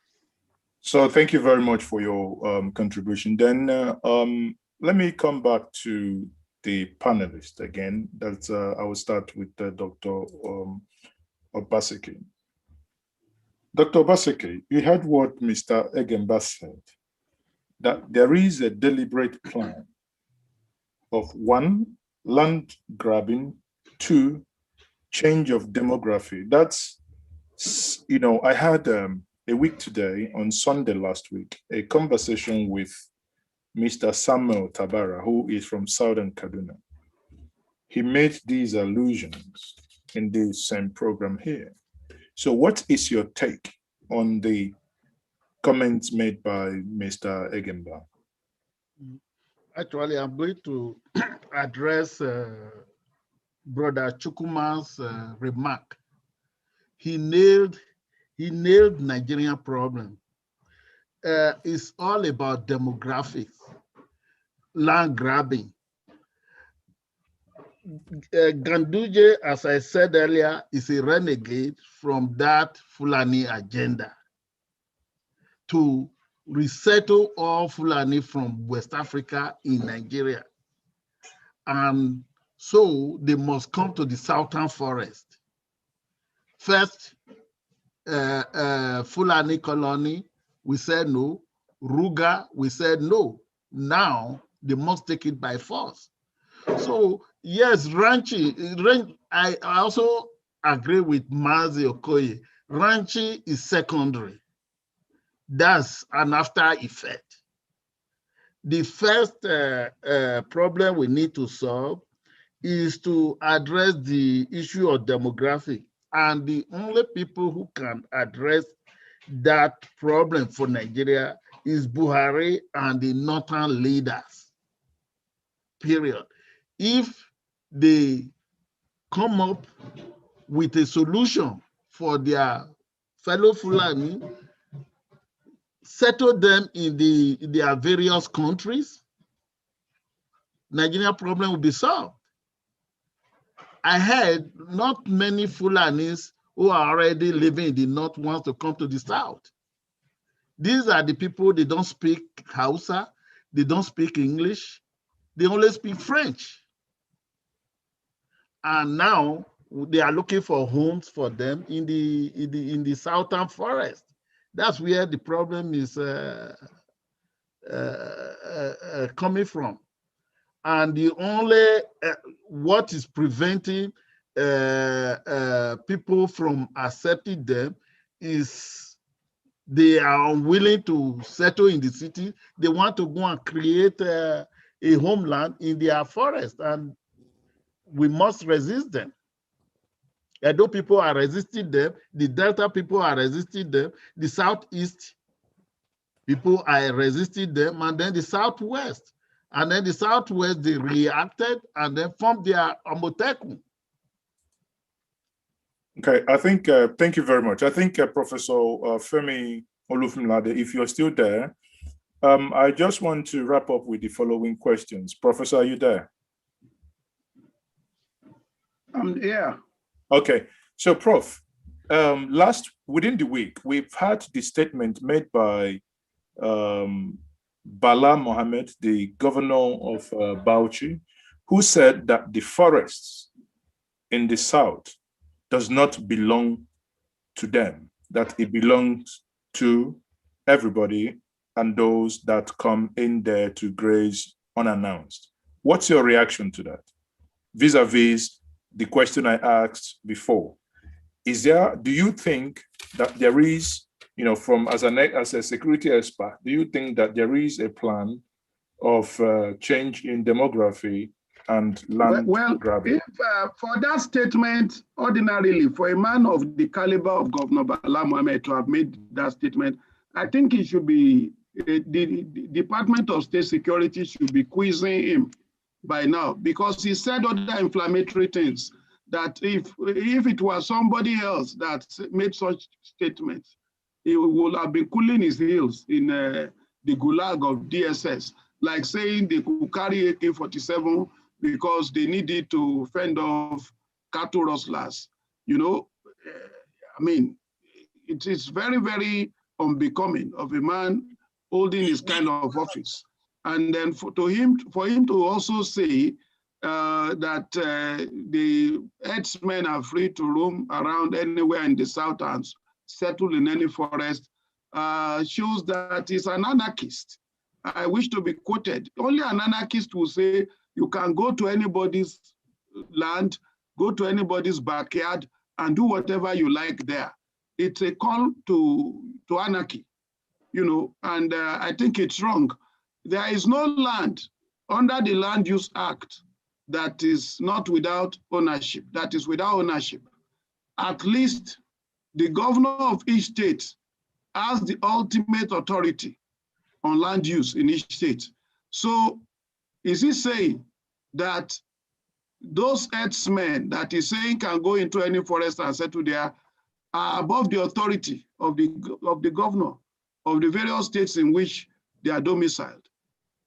So thank you very much for your contribution. Then let me come back to the panelists again. I will start with Dr. Obaseki. Dr. Obaseki, you heard what Mr. Egemba said, that there is a deliberate plan of 1, land grabbing, 2, change of demography. That's, I had a week today, on Sunday last week, a conversation with Mr. Samuel Tabara, who is from Southern Kaduna. He made these allusions in the same program here. So what is your take on the comments made by Mr. Egemba? Actually, I'm going to address Brother Chukwuma's remark. He nailed Nigerian problem. It's all about demographics, land grabbing. Ganduje, as I said earlier, is a renegade from that Fulani agenda to resettle all Fulani from West Africa in Nigeria. And so they must come to the southern forest. First, Fulani colony, we said no. Ruga, we said no. Now they must take it by force. So yes, ranching, I also agree with Maazi Okoye. Ranching is secondary. That's an after effect. The first problem we need to solve is to address the issue of demographic. And the only people who can address that problem for Nigeria is Buhari and the northern leaders, period. If they come up with a solution for their fellow Fulani, settle them in their various countries, Nigerian problem will be solved. I heard not many Fulanis who are already living in the north want to come to the south. These are the people, they don't speak Hausa, they don't speak English, they only speak French. And now they are looking for homes for them in the southern forest. That's where the problem is coming from. And the only, what is preventing people from accepting them is they are unwilling to settle in the city. They want to go and create a homeland in their forest, and we must resist them. Edo people are resisting them, the Delta people are resisting them, the Southeast people are resisting them, and then the Southwest. And then the Southwest, they reacted and then formed their Amotekun. Okay, I think, thank you very much. I think Professor Femi Olufunmilade, if you're still there, I just want to wrap up with the following questions. Professor, are you there? I'm here. Okay, so Prof, within the week, we've had the statement made by Bala Mohammed, the governor of Bauchi, who said that the forests in the south does not belong to them, that it belongs to everybody and those that come in there to graze unannounced. What's your reaction to that? Vis-a-vis the question I asked before. Do you think that there is, as a security expert, do you think that there is a plan of change in demography and land grabbing? If for that statement, ordinarily, for a man of the caliber of Governor Bala Mohammed to have made that statement, I think it should be, the Department of State Security should be quizzing him by now, because he said other inflammatory things that if it was somebody else that made such statements, he would have been cooling his heels in the gulag of DSS, like saying they could carry AK-47 because they needed to fend off cattle rustlers. I mean, it is very, very unbecoming of a man holding this kind of office. And then for him to also say that the herdsmen are free to roam around anywhere in the south and settle in any forest shows that he's an anarchist. I wish to be quoted. Only an anarchist will say you can go to anybody's land, go to anybody's backyard, and do whatever you like there. It's a call to anarchy, and I think it's wrong. There is no land under the Land Use Act that is not without ownership, that is without ownership. At least the governor of each state has the ultimate authority on land use in each state. So is he saying that those herdsmen that he's saying can go into any forest and settle there are above the authority of the governor of the various states in which they are domiciled?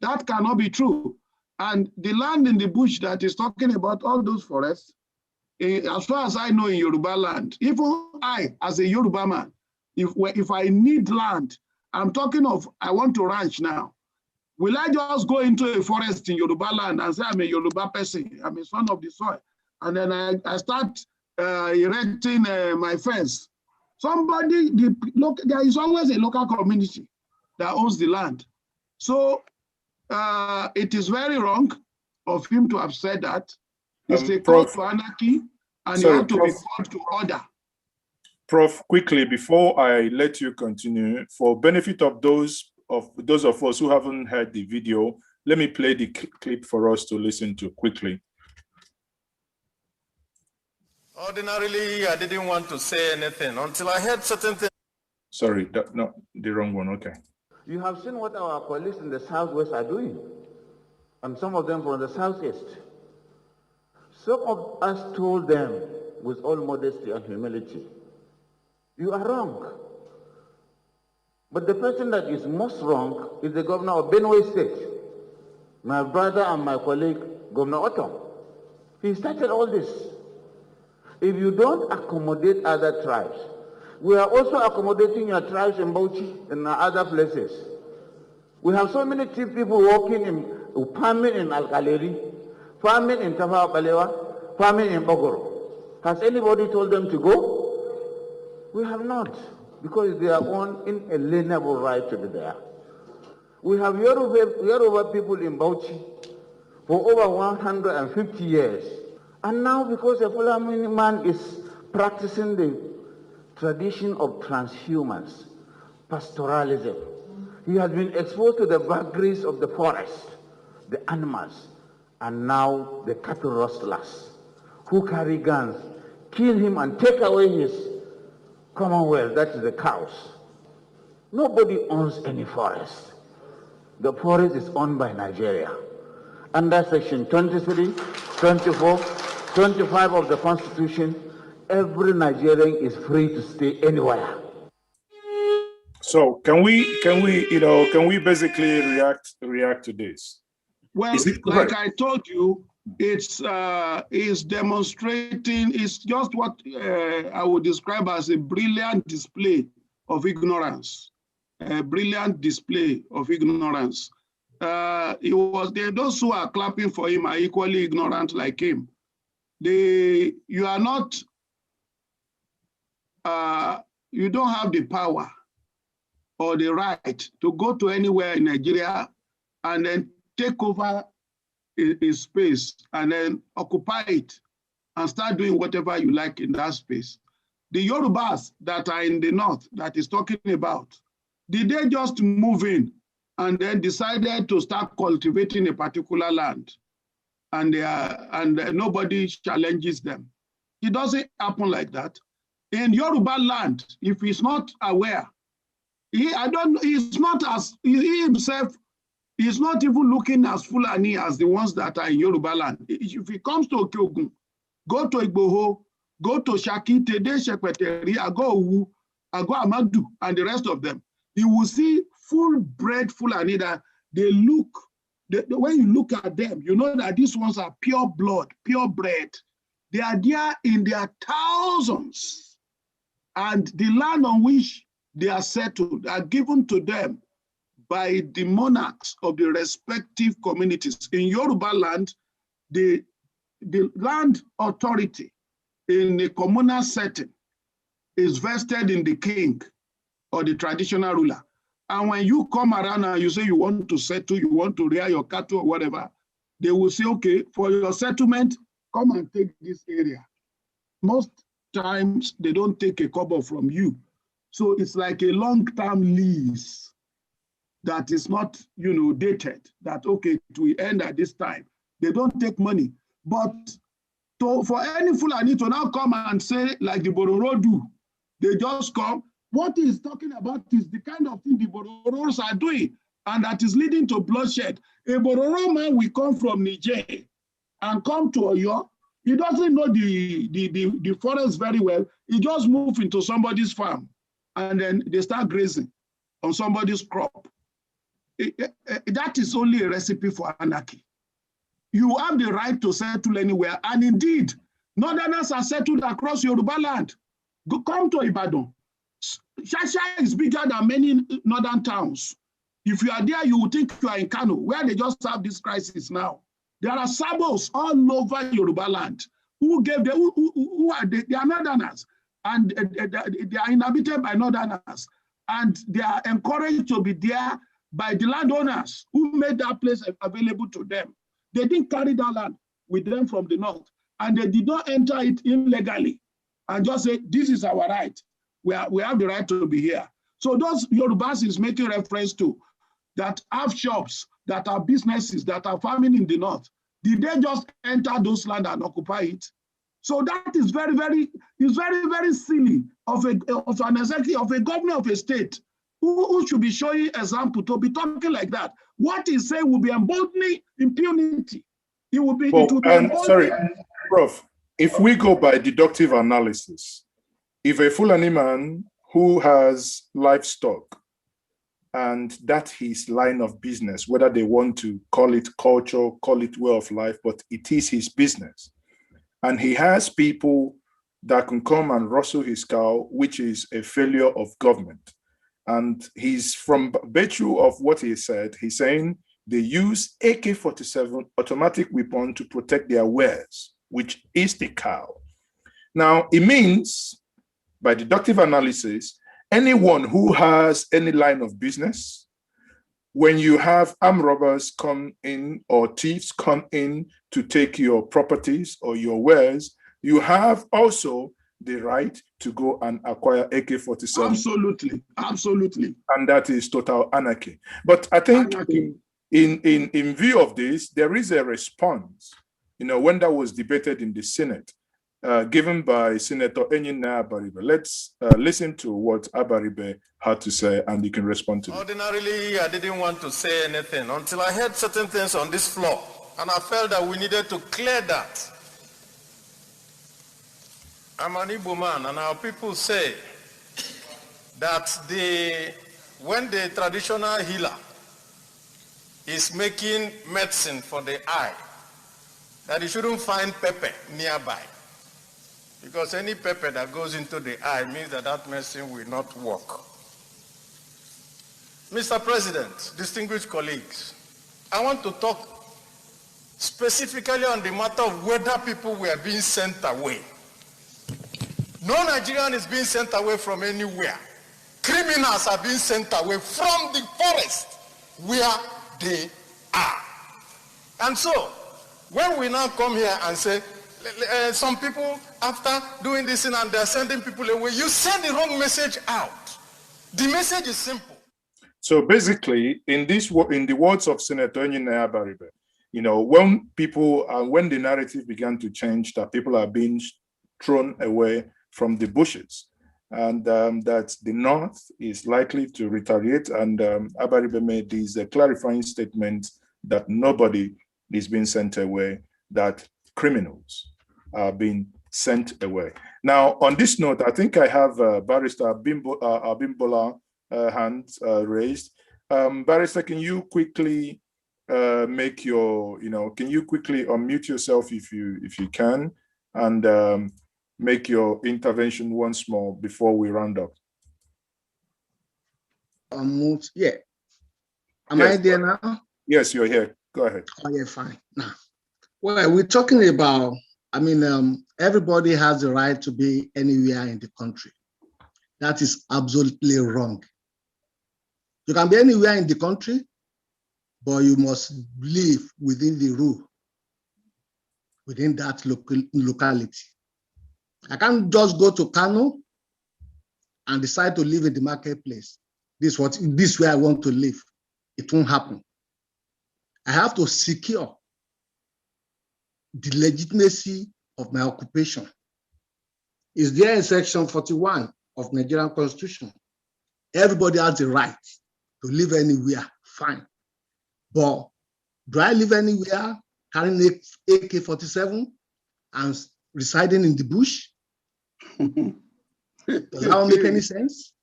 That cannot be true. And the land in the bush that is talking about, all those forests, as far as I know in Yoruba land, even I, as a Yoruba man, if I need land, I'm talking of, I want to ranch now. Will I just go into a forest in Yoruba land and say I'm a Yoruba person, I'm a son of the soil, and then I start erecting my fence? There is always a local community that owns the land. So it is very wrong of him to have said that. It's a call to anarchy, and you have to be called to order. Prof, quickly, before I let you continue, for benefit of those of us who haven't heard the video, let me play the clip for us to listen to quickly. Ordinarily, I didn't want to say anything until I heard certain things. Sorry, no, the wrong one, okay. You have seen what our colleagues in the Southwest are doing, and some of them from the Southeast. Some of us told them, with all modesty and humility, you are wrong. But the person that is most wrong is the governor of Benue State, my brother and my colleague, Governor Otom. He started all this. If you don't accommodate other tribes, we are also accommodating your tribes in Bauchi and other places. We have so many chief people working in farming in Alkaleri, farming in Tafawa Balewa, farming in Bogoro. Has anybody told them to go? We have not, because they are on inalienable right to be there. We have Yoruba people in Bauchi for over 150 years. And now, because a Fulani man is practicing the tradition of transhumance, pastoralism, he has been exposed to the vagaries of the forest, the animals, and now the cattle rustlers who carry guns, kill him and take away his commonwealth, that is the cows. Nobody owns any forest. The forest is owned by Nigeria. Under section 23, 24, 25 of the Constitution, every Nigerian is free to stay anywhere. So can we basically react to this? Well, like I told you, it's demonstrating, it's just what I would describe as a brilliant display of ignorance. A brilliant display of ignorance. Those who are clapping for him are equally ignorant like him. You are not, you don't have the power or the right to go to anywhere in Nigeria and then take over a space and then occupy it and start doing whatever you like in that space. The Yorubas that are in the north that is talking about, did they just move in and then decided to start cultivating a particular land and nobody challenges them? It doesn't happen like that. In Yoruba land, if he's not aware, he himself, he's not even looking as Fulani as the ones that are in Yoruba land. If he comes to Okyogun, go to Igboho, go to Shaki, Tede, Shepeteri, Ago Owu, Ago Amadu, and the rest of them, you will see full-bred Fulani that they look, when you look at them, you know that these ones are pure blood, pure bred. They are there in their thousands. And the land on which they are settled are given to them by the monarchs of the respective communities. In Yoruba land, the land authority in a communal setting is vested in the king or the traditional ruler. And when you come around and you say you want to settle, you want to rear your cattle or whatever, they will say, okay, for your settlement, come and take this area. Most times they don't take a kobo from you. So it's like a long-term lease that is not, dated, that, okay, it will end at this time. They don't take money. But for any Fulani to now come and say, like the Bororo do, they just come. What he's talking about is the kind of thing the Bororos are doing, and that is leading to bloodshed. A Bororo man will come from Niger and come to Oyo. He doesn't know the forest very well. He just moves into somebody's farm, and then they start grazing on somebody's crop. That is only a recipe for anarchy. You have the right to settle anywhere, and indeed, Northerners are settled across Yoruba land. Come to Ibadan. Shasha is bigger than many northern towns. If you are there, you will think you are in Kano, where they just have this crisis now. There are sabos all over Yoruba land who gave them, who are they are Northerners, and they are inhabited by Northerners, and they are encouraged to be there by the landowners who made that place available to them. They didn't carry that land with them from the north, and they did not enter it illegally and just say, this is our right. We have the right to be here. So those Yorubas is making reference to that have shops, that are businesses, that are farming in the north. Did they just enter those land and occupy it? So that is very, very silly of an executive, of a governor of a state who should be showing example to be talking like that. What he say will be emboldening impunity. It will be. Sorry, Prof. If we go by deductive analysis, if a Fulani man who has livestock and that's his line of business, whether they want to call it culture, call it way of life, but it is his business. And he has people that can come and rustle his cow, which is a failure of government. And he's, from virtue of what he said, he's saying they use AK-47 automatic weapon to protect their wares, which is the cow. Now, it means, by deductive analysis, anyone who has any line of business, when you have armed robbers come in or thieves come in to take your properties or your wares, you have also the right to go and acquire AK-47. Absolutely, absolutely. And that is total anarchy. But I think in view of this, there is a response, when that was debated in the Senate, given by Senator Enyina Abaribe. Let's listen to what Abaribe had to say, and you can respond to it. Ordinarily, I didn't want to say anything until I heard certain things on this floor, and I felt that we needed to clear that. I'm an Igbo man, and our people say that the when the traditional healer is making medicine for the eye, that he shouldn't find pepper nearby. Because any pepper that goes into the eye means that that medicine will not work. Mr. President, distinguished colleagues, I want to talk specifically on the matter of whether people were being sent away. No Nigerian is being sent away from anywhere. Criminals are being sent away from the forest where they are. And so, when we now come here and say, some people, after doing this and they're sending people away, you send the wrong message out. The message is simple. So basically, in the words of Senator Njenje Media, you know, when the narrative began to change, that people are being thrown away from the bushes, and that the North is likely to retaliate, and Abaribe made these clarifying statements that nobody is being sent away, that criminals are being sent away. Now, on this note, I think I have Barrister Abimbola hands raised. Barrister, can you quickly make your, can you quickly unmute yourself if you can, and make your intervention once more before we round up? Yeah. Am Yes. I there now? Yes, you're here. Go ahead. Oh, yeah, fine. Now, well, we're talking about, everybody has the right to be anywhere in the country. That is absolutely wrong. You can be anywhere in the country, but you must live within the rule, within that locality. I can't just go to Kano and decide to live in the marketplace. This is where I want to live. It won't happen. I have to secure the legitimacy of my occupation. Is there in Section 41 of Nigerian Constitution? Everybody has the right to live anywhere, fine. But do I live anywhere carrying AK-47 and residing in the bush? Does that make any sense?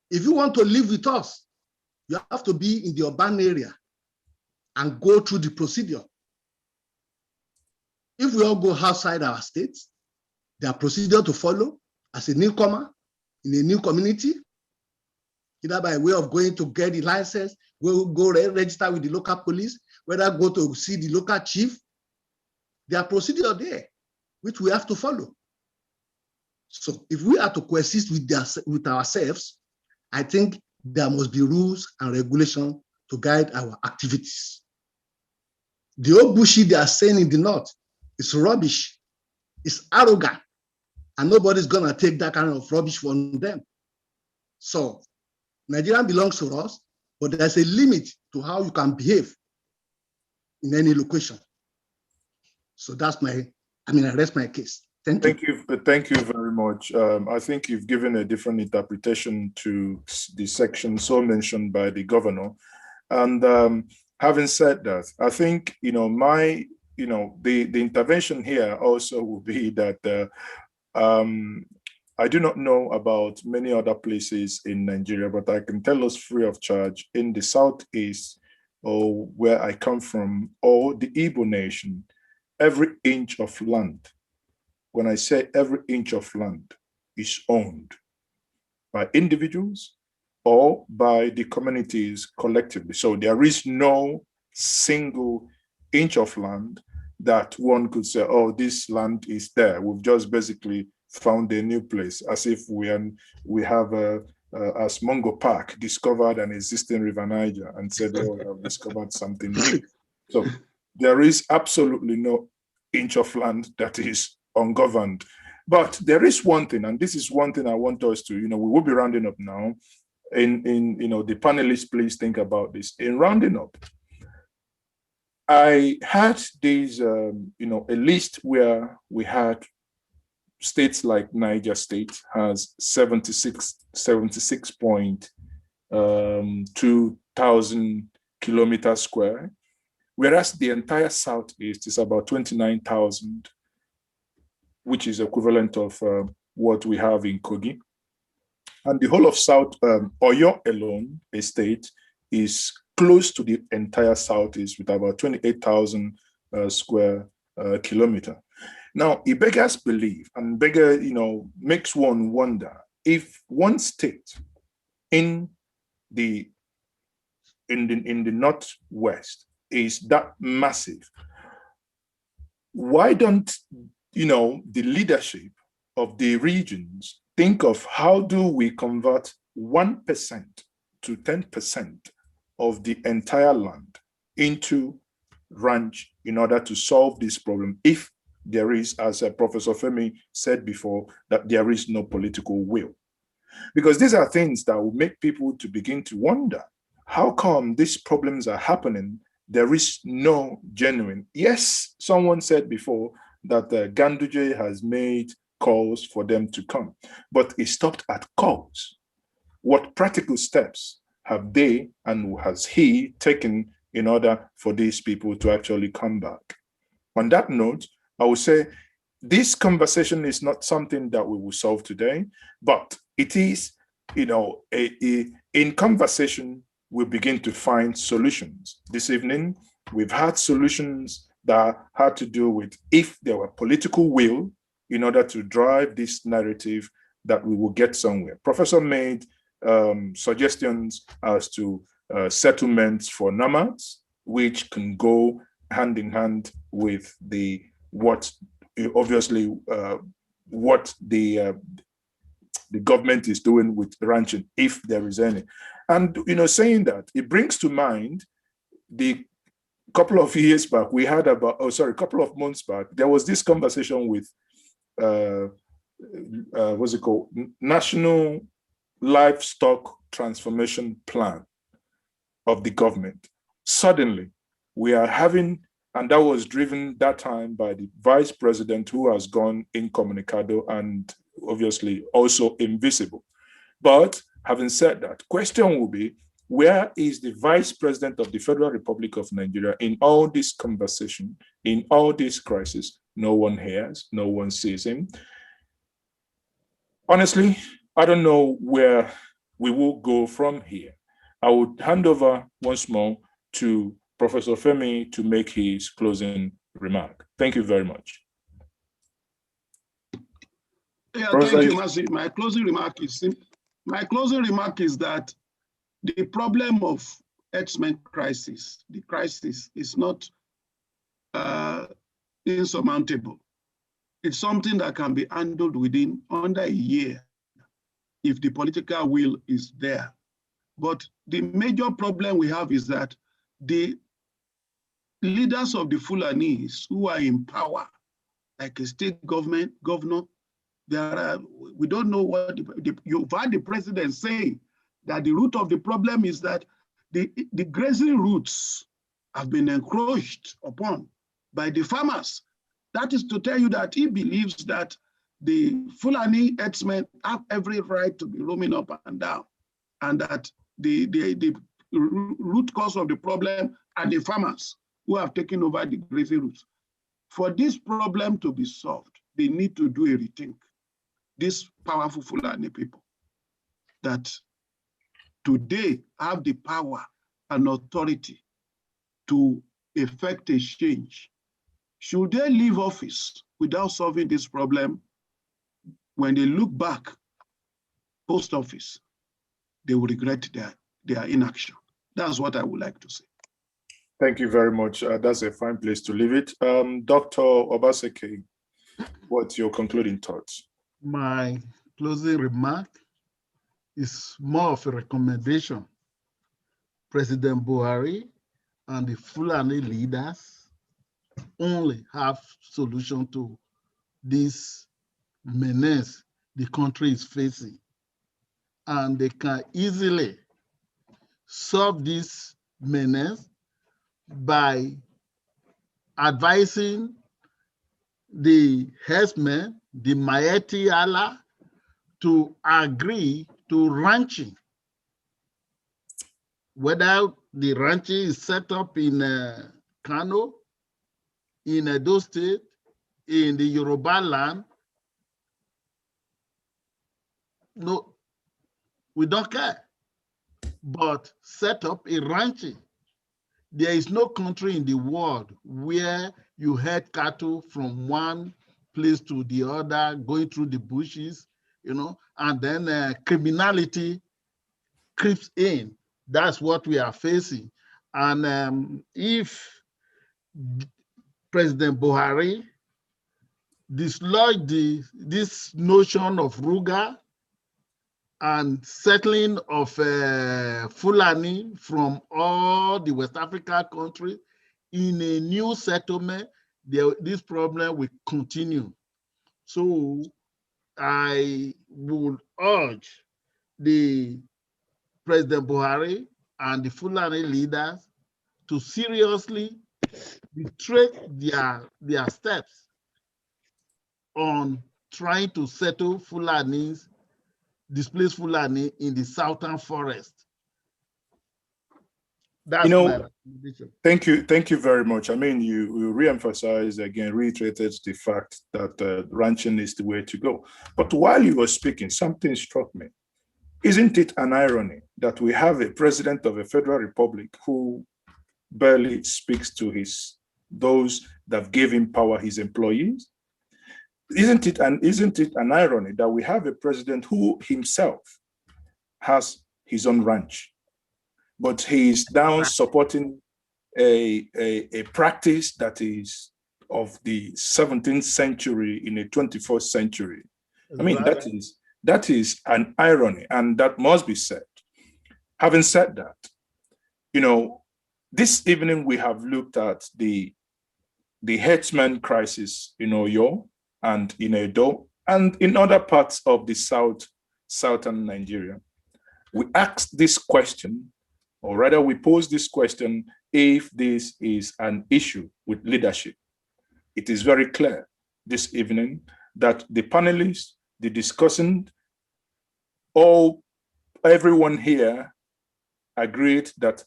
If you want to live with us, you have to be in the urban area and go through the procedure. If we all go outside our states, there are procedures to follow as a newcomer in a new community, either by way of going to get the license, go register with the local police, whether go to see the local chief. There are procedures there which we have to follow. So if we are to coexist with ourselves, I think there must be rules and regulations to guide our activities. The old bullshit they are saying in the North is rubbish, it's arrogant, and nobody's gonna take that kind of rubbish from them. So Nigeria belongs to us, but there's a limit to how you can behave in any location. So that's I rest my case. Thank you. Thank you very much. I think you've given a different interpretation to the section so mentioned by the governor. And having said that, I think, the intervention here also will be that I do not know about many other places in Nigeria, but I can tell us free of charge in the Southeast, or where I come from, or the Igbo nation, every inch of land, when I say every inch of land, is owned by individuals or by the communities collectively. So there is no single inch of land that one could say, oh, this land is there. We've just basically found a new place, as if we have as Mongo Park discovered an existing River Niger and said, oh, we have discovered something new. So there is absolutely no inch of land that is ungoverned. But there is one thing, and this is one thing I want us to, we will be rounding up now. The panelists, please think about this. In rounding up, I had these, a list where we had states like Niger State has 76.2 thousand kilometers square, whereas the entire Southeast is about 29,000, which is equivalent of what we have in Kogi. And the whole of South Oyo alone, a state, is close to the entire Southeast with about 28,000 square kilometer. Now, it beggars belief and makes one wonder if one state in the Northwest is that massive, why don't the leadership of the regions think of how do we convert 1% to 10% of the entire land into ranch in order to solve this problem, if there is, as Professor Femi said before, that there is no political will. Because these are things that will make people to begin to wonder, how come these problems are happening? There is no genuine. Yes, someone said before that Ganduje has made calls for them to come, but it stopped at calls. What practical steps have they and has he taken in order for these people to actually come back? On that note, I would say this conversation is not something that we will solve today, but it is, in conversation, we begin to find solutions. This evening, we've had solutions that had to do with if there were political will in order to drive this narrative, that we will get somewhere. Professor made suggestions as to settlements for nomads, which can go hand in hand with what the government is doing with ranching, if there is any. And saying that, it brings to mind the couple of years back we had a couple of months back, there was this conversation with what's it called, National Livestock Transformation Plan of the government. Suddenly, we are having, and that was driven that time by the vice president, who has gone incommunicado and obviously also invisible. But having said that, question will be, where is the vice president of the Federal Republic of Nigeria in all this conversation, in all this crisis? No one hears, no one sees him. Honestly, I don't know where we will go from here. I would hand over once more to Professor Femi to make his closing remark. Thank you very much. Yeah, thank you, Maazi. My closing remark is that the problem of Herdsmen crisis, the crisis is not insurmountable. It's something that can be handled within under a year if the political will is there. But the major problem we have is that the leaders of the Fulanis who are in power, like a state governor, we don't know what, you've had the president saying that the root of the problem is that the grazing routes have been encroached upon by the farmers. That is to tell you that he believes that the Fulani herdsmen have every right to be roaming up and down, and that the root cause of the problem are the farmers who have taken over the grazing routes. For this problem to be solved, they need to do a rethink. These powerful Fulani people that today have the power and authority to effect a change, should they leave office without solving this problem, when they look back post office, they will regret their inaction. That's what I would like to say. Thank you very much. That's a fine place to leave it. Dr. Obaseki, what's your concluding thoughts? My closing remark is more of a recommendation. President Buhari and the Fulani leaders only have solution to this menace the country is facing. And they can easily solve this menace by advising the herdsmen, the Maeti Allah, to agree to ranching. Whether the ranching is set up in Kano, in Edo State, in the Yoruba land, no, We don't care. But set up a ranching. There is no country in the world where you herd cattle from one place to the other, going through the bushes, and then criminality creeps in. That's what we are facing. And if President Buhari dislodged this notion of Ruga and settling of Fulani from all the West African countries in a new settlement, this problem will continue. So I would urge the President Buhari and the Fulani leaders to seriously retrace their steps on trying to settle Fulanis, displaced Fulani in the southern forest. That's thank you very much. I mean, you re-emphasized again, reiterated the fact that ranching is the way to go. But while you were speaking, something struck me. Isn't it an irony that we have a president of a federal republic who barely speaks to those that gave him power, his employees? Isn't it an irony that we have a president who himself has his own ranch, but he is down supporting a practice that is of the 17th century in the 21st century? I mean, that is an irony, and that must be said. Having said that, this evening we have looked at the herdsmen crisis in Oyo and in Edo and in other parts of the southern Nigeria. We asked this question, or rather we posed this question, if this is an issue with leadership. It is very clear this evening that the panelists, the discussant, everyone here agreed that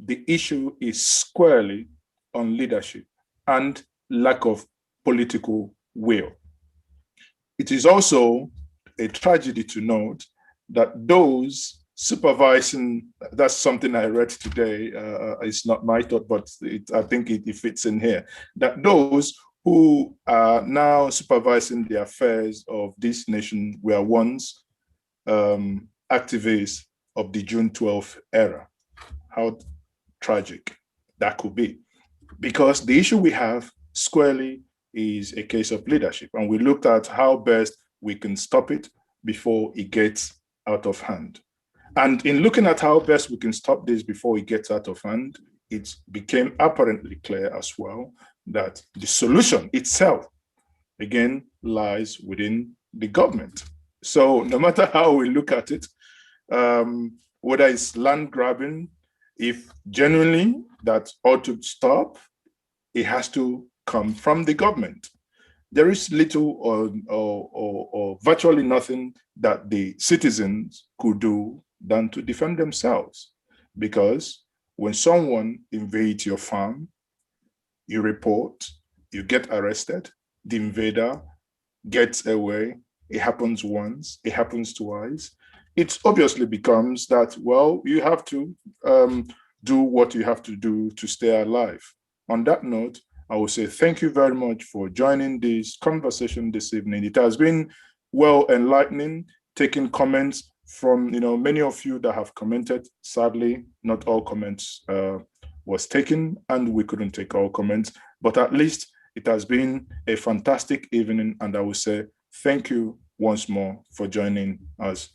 the issue is squarely on leadership and lack of political will. It is also a tragedy to note that those supervising, that's something I read today, it's not my thought, but I think it fits in here, that those who are now supervising the affairs of this nation were once activists of the June 12th era. How tragic that could be. Because the issue we have squarely is a case of leadership, and we looked at how best we can stop it before it gets out of hand. And in looking at how best we can stop this before it gets out of hand, it became apparently clear as well that the solution itself, again, lies within the government. So no matter how we look at it, whether it's land grabbing, if genuinely that ought to stop, it has to come from the government. There is little or virtually nothing that the citizens could do than to defend themselves. Because when someone invades your farm, you report, you get arrested, the invader gets away, it happens once, it happens twice. It obviously becomes that, well, you have to do what you have to do to stay alive. On that note, I will say thank you very much for joining this conversation this evening. It has been well enlightening, taking comments from many of you that have commented. Sadly, not all comments was taken, and we couldn't take all comments, but at least it has been a fantastic evening, and I will say thank you once more for joining us